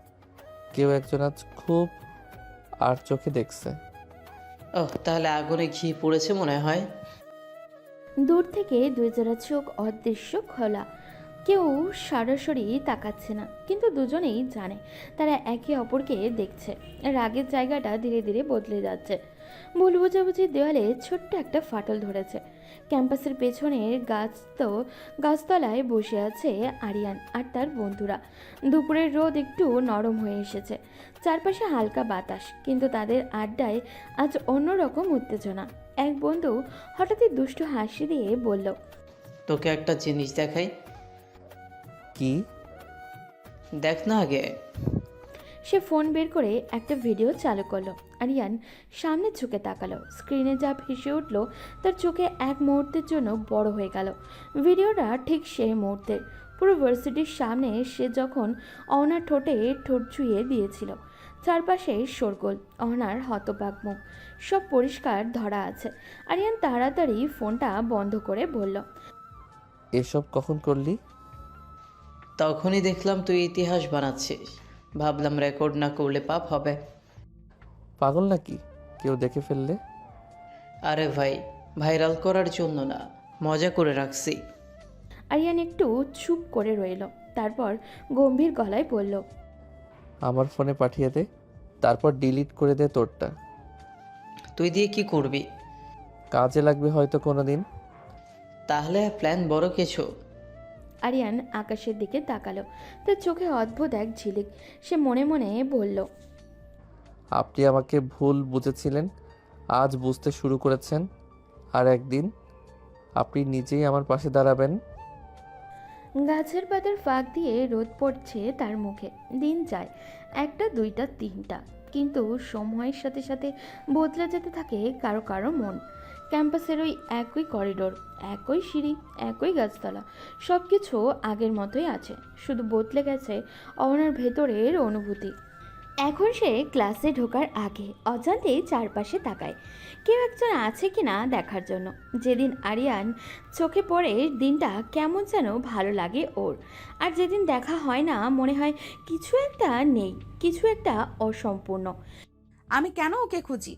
কেউ একজন আজ খুব আর চোখে দেখছে। ওহ, তাহলে আগুনে ঘি পড়েছে মনে হয়। দূর থেকে দুই জোড়া চোখ অদৃশ্য খোলা, কেউ সরাসরি তাকাচ্ছে না, কিন্তু দুজনেই জানে তারা একে অপরকে দেখছে। রাগের জায়গাটা ধীরে ধীরে বদলে যাচ্ছে। ভুল বোঝাবুঝির দেওয়ালে ছোট্ট একটা ফাটল ধরেছে। ক্যাম্পাসের পেছনের গাছতলায় বসে আছে আরিয়ান আর তার বন্ধুরা। দুপুরের রোদ একটু নরম হয়ে এসেছে, চারপাশে হালকা বাতাস, কিন্তু তাদের আড্ডায় আজ অন্যরকম উত্তেজনা। এক বন্ধু হঠাৎই দুষ্টু হাসি দিয়ে বলল, তোকে একটা জিনিস দেখাই। কি? দেখ না আগে। সে ফোন বের করে একটা ভিডিও চালু করলো। আরিয়ান সামনে ঝুঁকে তাকালো। স্ক্রিনে যা ভেসে উঠল তার চোখে এক মুহূর্তের জন্য বড় হয়ে গেল। ভিডিওটা ঠিক সেই মুহূর্তের, পুরো ভার্সিটির সামনে সে যখন অহনার ঠোঁটে ঠোঁট ছুঁয়ে দিয়েছিল। চারপাশে শোরগোল, অহনার হতবাক মুখ, সব পরিষ্কার ধরা আছে। আরিয়ান তাড়াতাড়ি ফোনটা বন্ধ করে বলল, এসব কখন করলি? তখনই দেখলাম তুই ইতিহাস বানাচ্ছিস, ভাবলাম রেকর্ড না করলে পাপ হবে। পাগল নাকি, কেউ দেখে ফেললে? আরে ভাই, ভাইরাল করার জন্য না, মজা করে রাখছি। আরিয়ান একটু চুপ করে রইল, তারপর গম্ভীর গলায় বলল, আমার ফোনে পাঠিয়ে দে, তারপর ডিলিট করে দে তোরটা। তুই দিয়ে কি করবি? কাজে লাগবে হয়তো কোনো দিন। তাহলে প্ল্যান বড় কিছু। আরিয়ান আকাশের দিকে তাকালো। তার চোখে অদ্ভুত এক ঝিলিক। সে মনে মনে বলল, আপনি আমাকে ভুল বুঝেছিলেন, আজ বুঝতে শুরু করেছেন, আর একদিন আপনি নিজেই আমার পাশে দাঁড়াবেন। গাছের পাতার ফাঁক দিয়ে রোদ পড়ছে তার মুখে। দিন যায়, একটা, দুইটা, তিনটা, কিন্তু সময়ের সাথে সাথে বদলে যেতে থাকে কারো কারো মন। ক্যাম্পাসের ওই একই করিডোর, একই সিঁড়ি, একই গাছতলা, সব কিছু আগের মতোই আছে, শুধু বদলে গেছে অহনার ভেতরের অনুভূতি। এখন সে ক্লাসে ঢোকার আগে অজান্তেই চারপাশে তাকায়, কেউ একজন আছে কি না দেখার জন্য। যেদিন আরিয়ান চোখে পড়ে দিনটা কেমন যেন ভালো লাগে ওর, আর যেদিন দেখা হয় না মনে হয় কিছু একটা নেই, কিছু একটা অসম্পূর্ণ। আমি কেন ওকে খুঁজি?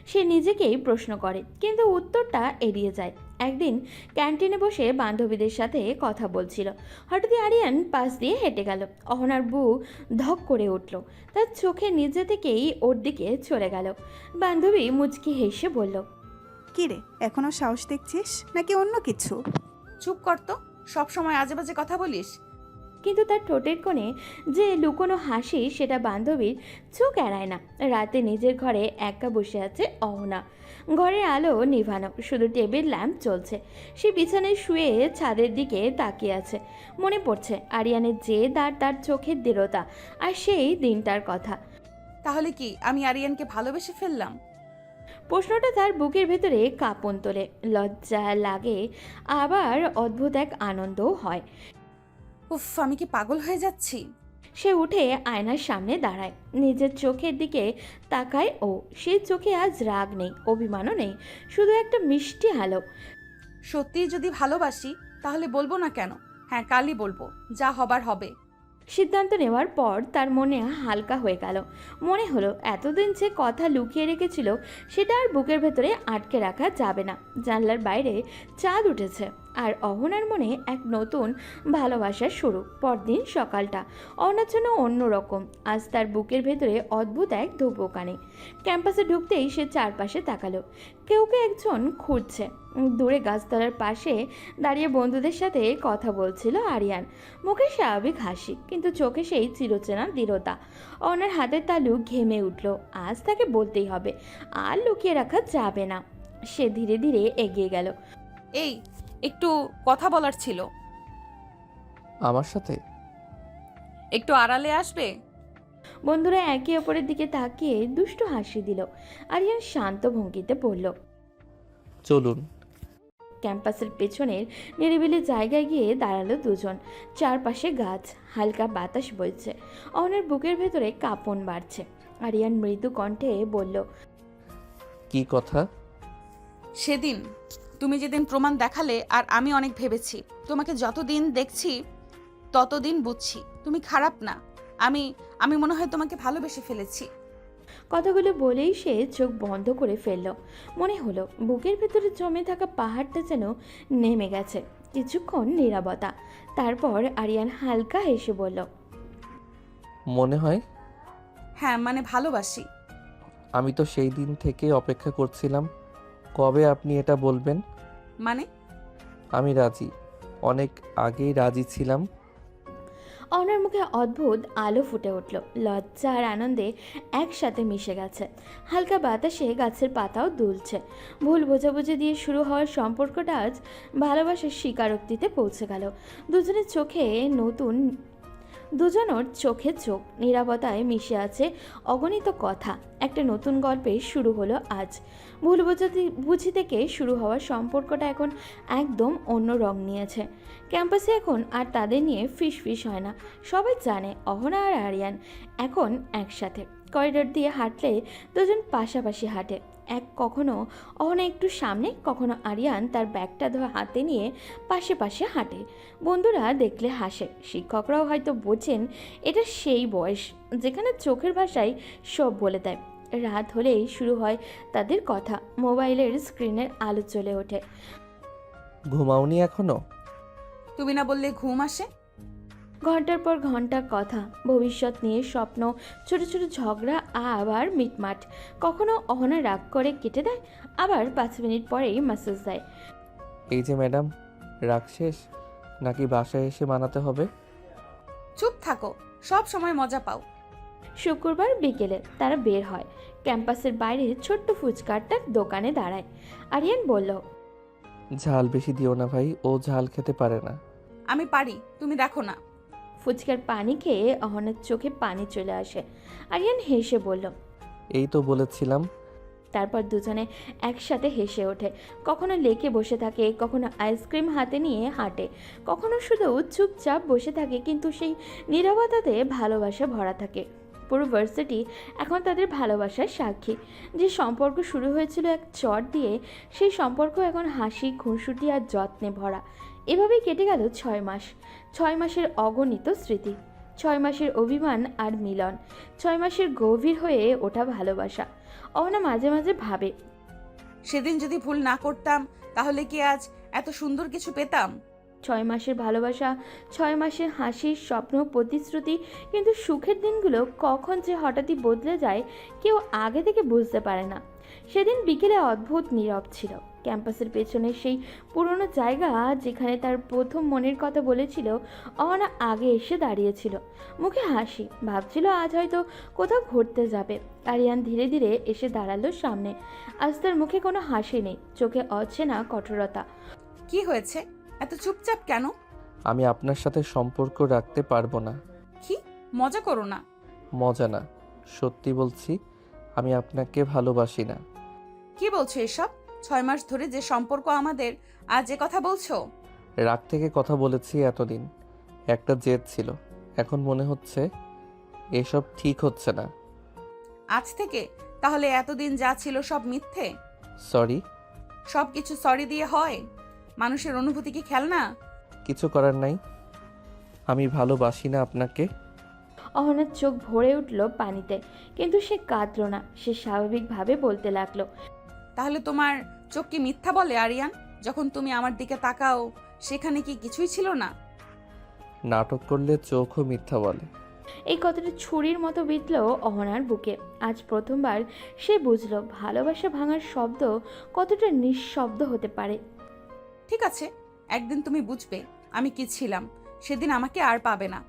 সে নিজেকেই প্রশ্ন করে, কিন্তু উত্তরটা এড়িয়ে যায়। একদিন ক্যান্টিনে বসে বান্ধবীদের সাথে কথা বলছিল, হঠাৎই আরিয়ান পাশ দিয়ে হেঁটে গেল। অহনার বুক ধক করে উঠল, তার চোখে নিজে থেকেই ওর দিকে চলে গেল। বান্ধবী মুচকি হেসে বলল, কি রে, এখনো সাহস দেখছিস নাকি অন্য কিছু? চুপ কর তো, সবসময় আজে বাজে কথা বলিস। কিন্তু তার ঠোঁটের কোণে যে লুকোনো হাসি, সেটা বান্ধবীর চোখ এড়ায় না। রাতে নিজের ঘরে একা বসে আছে অহনা। ঘরের আলো নিভানো, শুধু টেবিল ল্যাম্প চলছে। সে বিছানায় শুয়ে ছাদের দিকে তাকিয়ে আছে। মনে পড়ছে আরিয়ানের জেদ আর তার চোখের দৃঢ়তা, আর সেই দিনটার কথা। তাহলে কি আমি আরিয়ানকে ভালোবেসে ফেললাম? প্রশ্নটা তার বুকের ভেতরে কাঁপন তোলে, লজ্জা লাগে, আবার অদ্ভুত এক আনন্দও হয়। উফ, আমি কি পাগল হয়ে যাচ্ছি? সে উঠে আয়নার সামনে দাঁড়ায়, নিজের চোখের দিকে তাকায়। ও সেই চোখে আজ রাগ নেই, অভিমানও নেই, শুধু একটা মিষ্টি আলো। সত্যিই যদি ভালোবাসি তাহলে বলবো না কেন? হ্যাঁ, কালই বলবো, যা হবার হবে। সিদ্ধান্ত নেওয়ার পর তার মনে হালকা হয়ে গেল। মনে হলো এতদিন যে কথা লুকিয়ে রেখেছিল সেটা আর বুকের ভেতরে আটকে রাখা যাবে না। জানলার বাইরে চাঁদ উঠেছে, আর অহনার মনে এক নতুন ভালোবাসার শুরু। পরদিন সকালটা অহনার জন্য অন্যরকম। আজ তার বুকের ভেতরে অদ্ভুত এক ধুপকানি। ক্যাম্পাসে ঢুকতেই সে চারপাশে তাকালো। কেউ একজন খুঁজছে। দূরে গাছতলার পাশে দাঁড়িয়ে বন্ধুদের সাথে কথা বলছিল আরিয়ান। মুখে স্বাভাবিক হাসি, কিন্তু চোখে সেই চিরচেনা দৃঢ়তা। অহনার হাতের তালু ঘেমে উঠল। আজ তাকে বলতেই হবে, আর লুকিয়ে রাখা যাবে না। সে ধীরে ধীরে এগিয়ে গেল। এই, একটু কথা বলার ছিল। আমার সাথে? একটু আড়ালে আসবে? বন্ধুরা একে অপরের দিকে তাকিয়ে দুষ্টু হাসি দিল। আরিয়ান শান্ত ভঙ্গিতে বলল, চলুন। ক্যাম্পাসের পেছনের নিরিবিলি জায়গায় গিয়ে দাঁড়ালো দুজন। চারপাশে গাছ, হালকা বাতাস বইছে। অহনার বুকের ভেতরে কাঁপন বাড়ছে। আরিয়ান মৃদু কণ্ঠে বলল, কি কথা? সেদিন তুমি যেদিন প্রমাণ দেখালে, আর আমি অনেক ভেবেছি। তোমাকে যতদিন দেখছি ততদিন বুঝছি তুমি খারাপ না। আমি মনে হয় তোমাকে ভালোবেসে ফেলেছি। কথাগুলো বলেই সে চোখ বন্ধ করে ফেলল। মনে হলো বুকের ভেতরে জমে থাকা পাহাড়টা যেন নেমে গেছে। কিছুক্ষণ নীরবতা, তারপর আরিয়ান হালকা হেসে বলল, মনে হয়? হ্যাঁ, মানে ভালোবাসি। আমি তো সেই দিন থেকে অপেক্ষা করছিলাম কবে আপনি এটা বলবেন। মানে? আমি রাজি, অনেক আগেই রাজি ছিলাম। অহনার মুখে অদ্ভুত আলো ফুটে উঠল। লজ্জা আর আনন্দে একসাথে মিশে গেছে। হালকা বাতাসে গাছের পাতাও দুলছে। ভুল বোঝাবুঝি দিয়ে শুরু হওয়ার সম্পর্কটা আজ ভালোবাসার স্বীকারোক্তিতে পৌঁছে গেল। দুজনের চোখে চোখ, নীরবতায় মিশে আছে অগণিত কথা। একটা নতুন গল্পের শুরু হলো আজ। ভুল বুঝি থেকে শুরু হওয়ার সম্পর্কটা এখন একদম অন্য রং নিয়েছে। ক্যাম্পাসে এখন আর তাদের নিয়ে ফিস হয় না। সবাই জানে অহনা আর আরিয়ান এখন একসাথে। করিডোর দিয়ে হাঁটলে দুজন পাশাপাশি হাঁটে। কখনো অহনা একটু সামনে, কখনো আরিয়ান তার ব্যাগটা হাতে নিয়ে পাশে পাশে হাঁটে। বন্ধুরা দেখলে হাসে, শিক্ষকরাও হয়তো বোঝেন এটা সেই বয়স যেখানে চোখের ভাষায় সব বলে দেয়। রাত হলেই শুরু হয় তাদের কথা। মোবাইলের স্ক্রিনের আলো জ্বলে ওঠে। ঘুমাওনি এখনো? তুমি না বললে ঘুম আসে? ঘন্টার পর ঘন্টা কথা, ভবিষ্যৎ নিয়ে স্বপ্ন, ছোট ছোট ঝগড়া, আবার মিটমাট। কখনো অহনা রাগ করে কেটে দেয়, আবার 5 মিনিট পরেই মেসেজ দেয়, এই যে ম্যাডাম, রাগ শেষ নাকি বাসায় এসে বানাতে হবে? চুপ থাকো, সব সময় মজা পাও। শুক্রবার বিকেলে তারা বের হয়। ক্যাম্পাসের বাইরে ছোট্ট ফুচকারটার দোকানে দাঁড়ায়। আরিয়ান বলল, ঝাল বেশি দিও না ভাই, ও ঝাল খেতে পারে না। আমি পারি, তুমি দেখো না। ফুচকার পানি খেয়ে অহনার চোখে পানি চলে আসে। আরিয়ান হেসে বলল, এই তো বলেছিলাম। তারপর দুজনে একসাথে হেসে ওঠে। কখনো লেকে বসে থাকে, কখনো আইসক্রিম হাতে নিয়ে হাঁটে, কখনো শুধু চুপচাপ বসে থাকে, কিন্তু সেই নীরবতাতে ভালোবাসা ভরা থাকে। পুরো ভার্সিটি এখন তাদের ভালোবাসার সাক্ষী। যে সম্পর্ক শুরু হয়েছিল এক চট দিয়ে, সেই সম্পর্ক এখন হাসি, খুনসুটি আর যত্নে ভরা। এভাবেই কেটে গেল 6 মাস। 6 মাসের অগণিত স্মৃতি। 6 মাসের অভিমান আর মিলন, 6 মাসের গভীর হয়ে ওঠা ভালোবাসা। অহনা মাঝে মাঝে ভাবে, সেদিন যদি ভুল না করতাম তাহলে কি আজ এত সুন্দর কিছু পেতাম? 6 মাসের ভালোবাসা, 6 মাসের হাসির স্বপ্ন প্রতিশ্রুতি, কিন্তু সুখের দিনগুলো কখন যে হঠাৎই বদলে যায় কেউ আগে থেকে বুঝতে পারে না। সেদিন বিকেলে অদ্ভুত নীরব ছিল। ক্যাম্পাসের পেছনে সেই পুরনো জায়গা যেখানে তার প্রথম মনের কথা বলেছিল, অহনা আগে এসে দাঁড়িয়েছিল, মুখে হাসি, ভাবছিল আজ হয়তো কোথাও ঘুরতে যাবে। আরিয়ান ধীরে ধীরে এসে দাঁড়ালো সামনে। আজ তার মুখে কোনো হাসি নেই, চোখে অচেনা কঠোরতা। কি হয়েছে, এত চুপচাপ কেন? আমি আপনার সাথে সম্পর্ক রাখতে পারবো না। কি মজা করো না? মজা না, সত্যি বলছি, আমি আপনাকে ভালোবাসি না। কি বলছো এসব? 6 মাস ধরে যে সম্পর্ক আমাদের, আজ এ কথা বলছো? রাগ থেকে কথা বলেছি এতদিন, একটা জেদ ছিল। এখন মনে হচ্ছে এসব ঠিক হচ্ছে না। আজ থেকে? তাহলে এতদিন যা ছিল সব মিথ্যে? সরি। সব কিছু সরি দিয়ে হয়? মানুষের অনুভূতি কি খেলনা? কিছু করার নাই, আমি ভালোবাসি না আপনাকে। অহনার চোখ ভরে উঠল পানিতে, কিন্তু সে কাঁদল না। সে স্বাভাবিকভাবে বলতে লাগলো, তাহলে তোমার চোখ কি মিথ্যা বলে আরিয়ান? যখন তুমি আমার দিকে তাকাও সেখানে কি কিছুই ছিল না? নাটক করলে চোখও মিথ্যা বলে। এই কথাটা ছুরির মতো বিঁধল অহনার বুকে। আজ প্রথমবার সে বুঝলো ভালোবাসা ভাঙার শব্দ কতটা নিঃশব্দ হতে পারে। ঠিক আছে, একদিন তুমি বুঝবে আমি কি ছিলাম। সেদিন আমাকে আর পাবে না।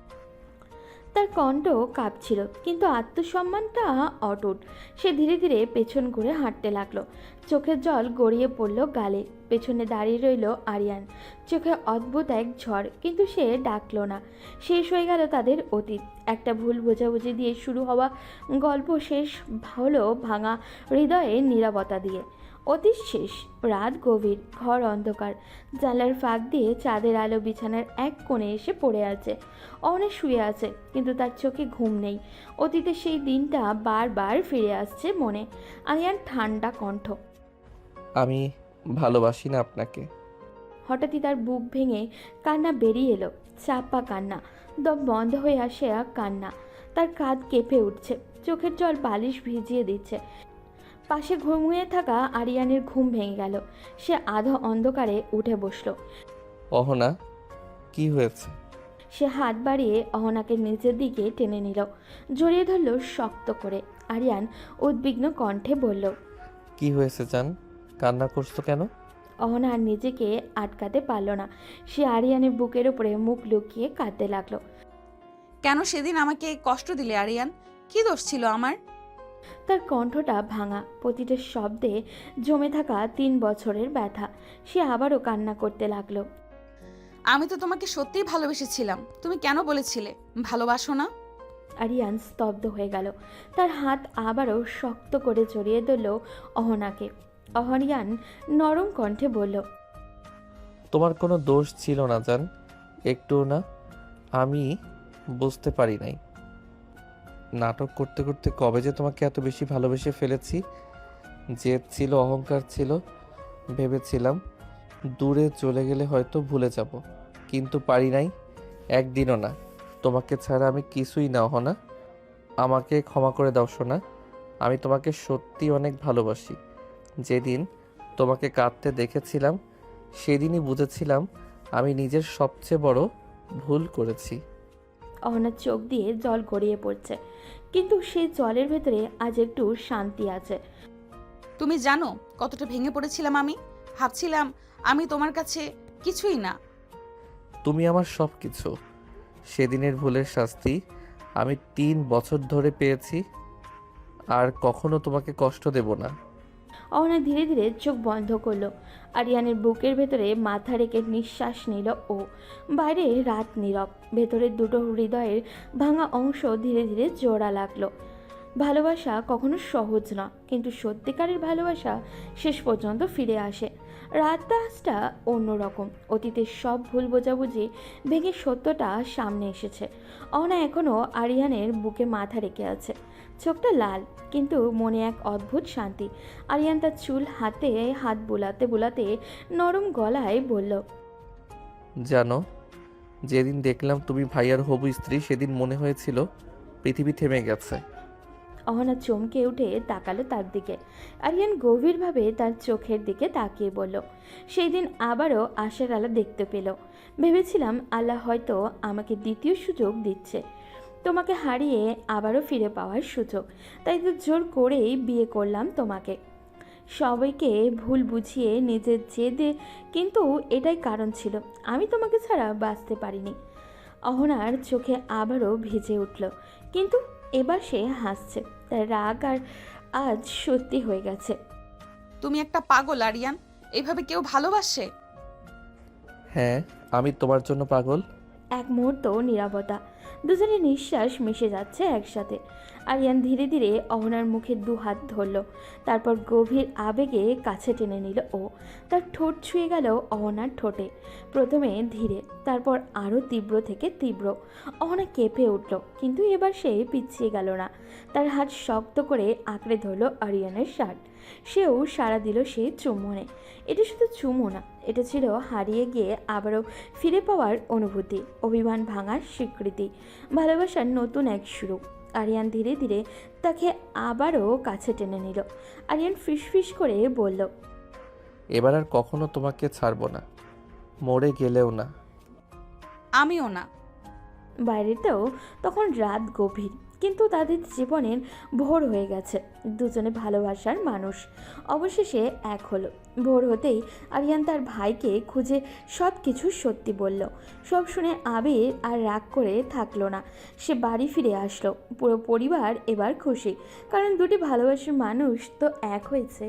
তার কণ্ঠ কাঁপছিল, কিন্তু আত্মসম্মানটা অটুট। সে ধীরে ধীরে পেছন ঘুরে হাঁটতে লাগলো। চোখের জল গড়িয়ে পড়ল গালে। পেছনে দাঁড়িয়ে রইল আরিয়ান, চোখে অদ্ভুত এক ঝড়, কিন্তু সে ডাকলো না। শেষ হয়ে গেল তাদের অতীত। একটা ভুল বোঝাবুঝি দিয়ে শুরু হওয়া গল্প শেষ হলো ভাঙা হৃদয়ে নীরবতা দিয়ে। অতীত শেষ, রাত গভীর, ঘর অন্ধকার। জানলার ফাঁক দিয়ে চাঁদের আলো বিছানার এক কোণে এসে পড়ে আছে। অনেক শুয়ে আছে, কিন্তু তার চোখে ঘুম নেই। অতীতের সেই দিনটা বারবার ফিরে আসছে মনে। আরিয়ান ঠান্ডা কণ্ঠ, আমি ভালোবাসি না আপনাকে। হঠাৎই তার বুক ভেঙে কান্না বেরিয়ে এলো, চাপা কান্না, দম বন্ধ হয়ে আসে আর কান্না। তার কাঁধ কেঁপে উঠছে, চোখের জল বালিশ ভিজিয়ে দিচ্ছে। পাশে ঘুমিয়ে থাকা আরিয়ানের ঘুম ভেঙে গেল। সে আধো অন্ধকারে উঠে বসলো। অহনা, কি হয়েছে? সে হাত বাড়িয়ে অহনাকে নিচের দিকে টেনে নিল, জড়িয়ে ধরল শক্ত করে। আরিয়ান উদ্বিগ্ন কণ্ঠে বলল, কি হয়েছে জান, কান্না করছো কেন? অহনা আর নিজেকে আটকাতে পারল না। সে আরিয়ানের বুকের উপরে মুখ লুকিয়ে কাঁদতে লাগলো। কেন সেদিন আমাকে কষ্ট দিলে আরিয়ান? কি দোষ ছিল আমার? তার কণ্ঠটা ভাঙা, প্রতিটা শব্দে জমে থাকা 3 বছরের ব্যথা। সে আবারও কান্না করতে লাগলো। আমি তো তোমাকে সত্যিই ভালোবেসেছিলাম। তুমি কেন বলেছিলে ভালোবাসো না? আরিয়ান স্তব্ধ হয়ে গেল। তার হাত আবারও শক্ত করে জড়িয়ে ধরল অহনাকে। আরিয়ান নরম কণ্ঠে বলল, তোমার কোনো দোষ ছিল না জান, একটু না। আমি বুঝতে পারি নাই। নাটক করতে করতে কবে যে তোমাকে এত বেশি ভালোবেসে ফেলেছি। জেদ ছিল, অহংকার ছিল, ভেবেছিলাম দূরে চলে গেলে হয়তো ভুলে যাব, কিন্তু পারি নাই, একদিনও না। তোমাকে ছাড়া আমি কিছুই না অহনা। আমাকে ক্ষমা করে দাও সোনা। আমি তোমাকে সত্যি অনেক ভালোবাসি। যেদিন তোমাকে কাঁদতে দেখেছিলাম সেদিনই বুঝেছিলাম আমি নিজের সবচেয়ে বড় ভুল করেছি। অহনার চোখ দিয়ে জল গড়িয়ে পড়ছে, কিন্তু সেই জলের ভেতরে আজ একটু শান্তি আছে। তুমি জানো কতটা ভেঙে পড়েছিলাম আমি? ভাবছিলাম আমি তোমার কাছে কিছুই না। তুমি আমার সব কিছু। সেদিনের ভুলের শাস্তি আমি 3 বছর ধরে পেয়েছি। আর কখনো তোমাকে কষ্ট দেব না। অহনা ধীরে ধীরে চোখ বন্ধ করলো। আরিয়ানের বুকের ভেতরে মাথা রেখে নিঃশ্বাস নিল ও। বাইরে রাত নীরব, ভেতরের দুটো হৃদয়ের ভাঙা অংশ ধীরে ধীরে জোড়া লাগলো। ভালোবাসা কখনো সহজ না, কিন্তু সত্যিকারের ভালোবাসা শেষ পর্যন্ত ফিরে আসে। রাতটা অন্যরকম। অতীতের সব ভুল বোঝাবুঝি ভেঙে সত্যটা সামনে এসেছে। অহনা এখনও আরিয়ানের বুকে মাথা রেখে আছে। চোখটা লাল, কিন্তু মনে এক অদ্ভুত শান্তি। আরিয়ান তার চুল হাতে হাত বুলাতে বুলাতে নরম গলায় বলল, জানো যেদিন দেখলাম তুমি ভাইয়ার হবু স্ত্রী সেদিন মনে হয়েছিল পৃথিবী থেমে গেছে। অহনা চমকে উঠে তাকালো তার দিকে। আরিয়ান গভীরভাবে তার চোখের দিকে তাকিয়ে বলল, সেই দিন আবারও আশার আলো দেখতে পেল। ভেবেছিলাম আল্লাহ হয়তো আমাকে দ্বিতীয় সুযোগ দিচ্ছে, তোমাকে হারিয়ে আবারও ফিরে পাওয়ার সুযোগ। তাই তো জোর করেই বিয়ে করলাম তোমাকে, সবাইকে ভুল বুঝিয়ে নিজের জেদে, কিন্তু এটাই কারণ ছিল, আমি তোমাকে ছাড়া বাঁচতে পারিনি। অহনার চোখে আবারও ভিজে উঠল, কিন্তু এবার সে হাসছে, তার রাগ আর আজ সত্যি হয়ে গেছে। তুমি একটা পাগল আরিয়ান, এইভাবে কেউ ভালোবাসে? হ্যাঁ, আমি তোমার জন্য পাগল। এক মুহূর্ত নীরবতা, দুজনের নিঃশ্বাস মিশে যাচ্ছে একসাথে। আরিয়ান ধীরে ধীরে অহনার মুখে দুহাত ধরল, তারপর গভীর আবেগে কাছে টেনে নিল ও। তার ঠোঁট ছুঁয়ে গেল অহনার ঠোঁটে, প্রথমে ধীরে, তারপর আরও তীব্র থেকে তীব্র। অহনা কেঁপে উঠল, কিন্তু এবার সে পিছিয়ে গেল না। তার হাত শক্ত করে আঁকড়ে ধরল আরিয়ানের শার্ট। সেও সাড়া দিল সে চুম্বনে। এটা শুধু চুমো না, এটা ছিল হারিয়ে গিয়ে আবারও ফিরে পাওয়ার অনুভূতি, অভিমান ভাঙার স্বীকৃতি, ভালোবাসার নতুন এক শুরু। আরিয়ান ধীরে ধীরে তাকে আবারও কাছে টেনে নিল। আরিয়ান ফিসফিস করে বলল, এবার আর কখনো তোমাকে ছাড়বো না, মরে গেলেও না। আমিও না। বাইরেতেও তখন রাত গভীর, কিন্তু তাদের জীবনের ভোর হয়ে গেছে। দুজনে ভালোবাসার মানুষ অবশেষে এক হলো। ভোর হতেই আরিয়ান তার ভাইকে খুঁজে সব কিছু সত্যি বলল। সব শুনে আবির আর রাগ করে থাকলো না, সে বাড়ি ফিরে আসলো। পুরো পরিবার এবার খুশি, কারণ দুটি ভালোবাসার মানুষ তো এক হয়েছে।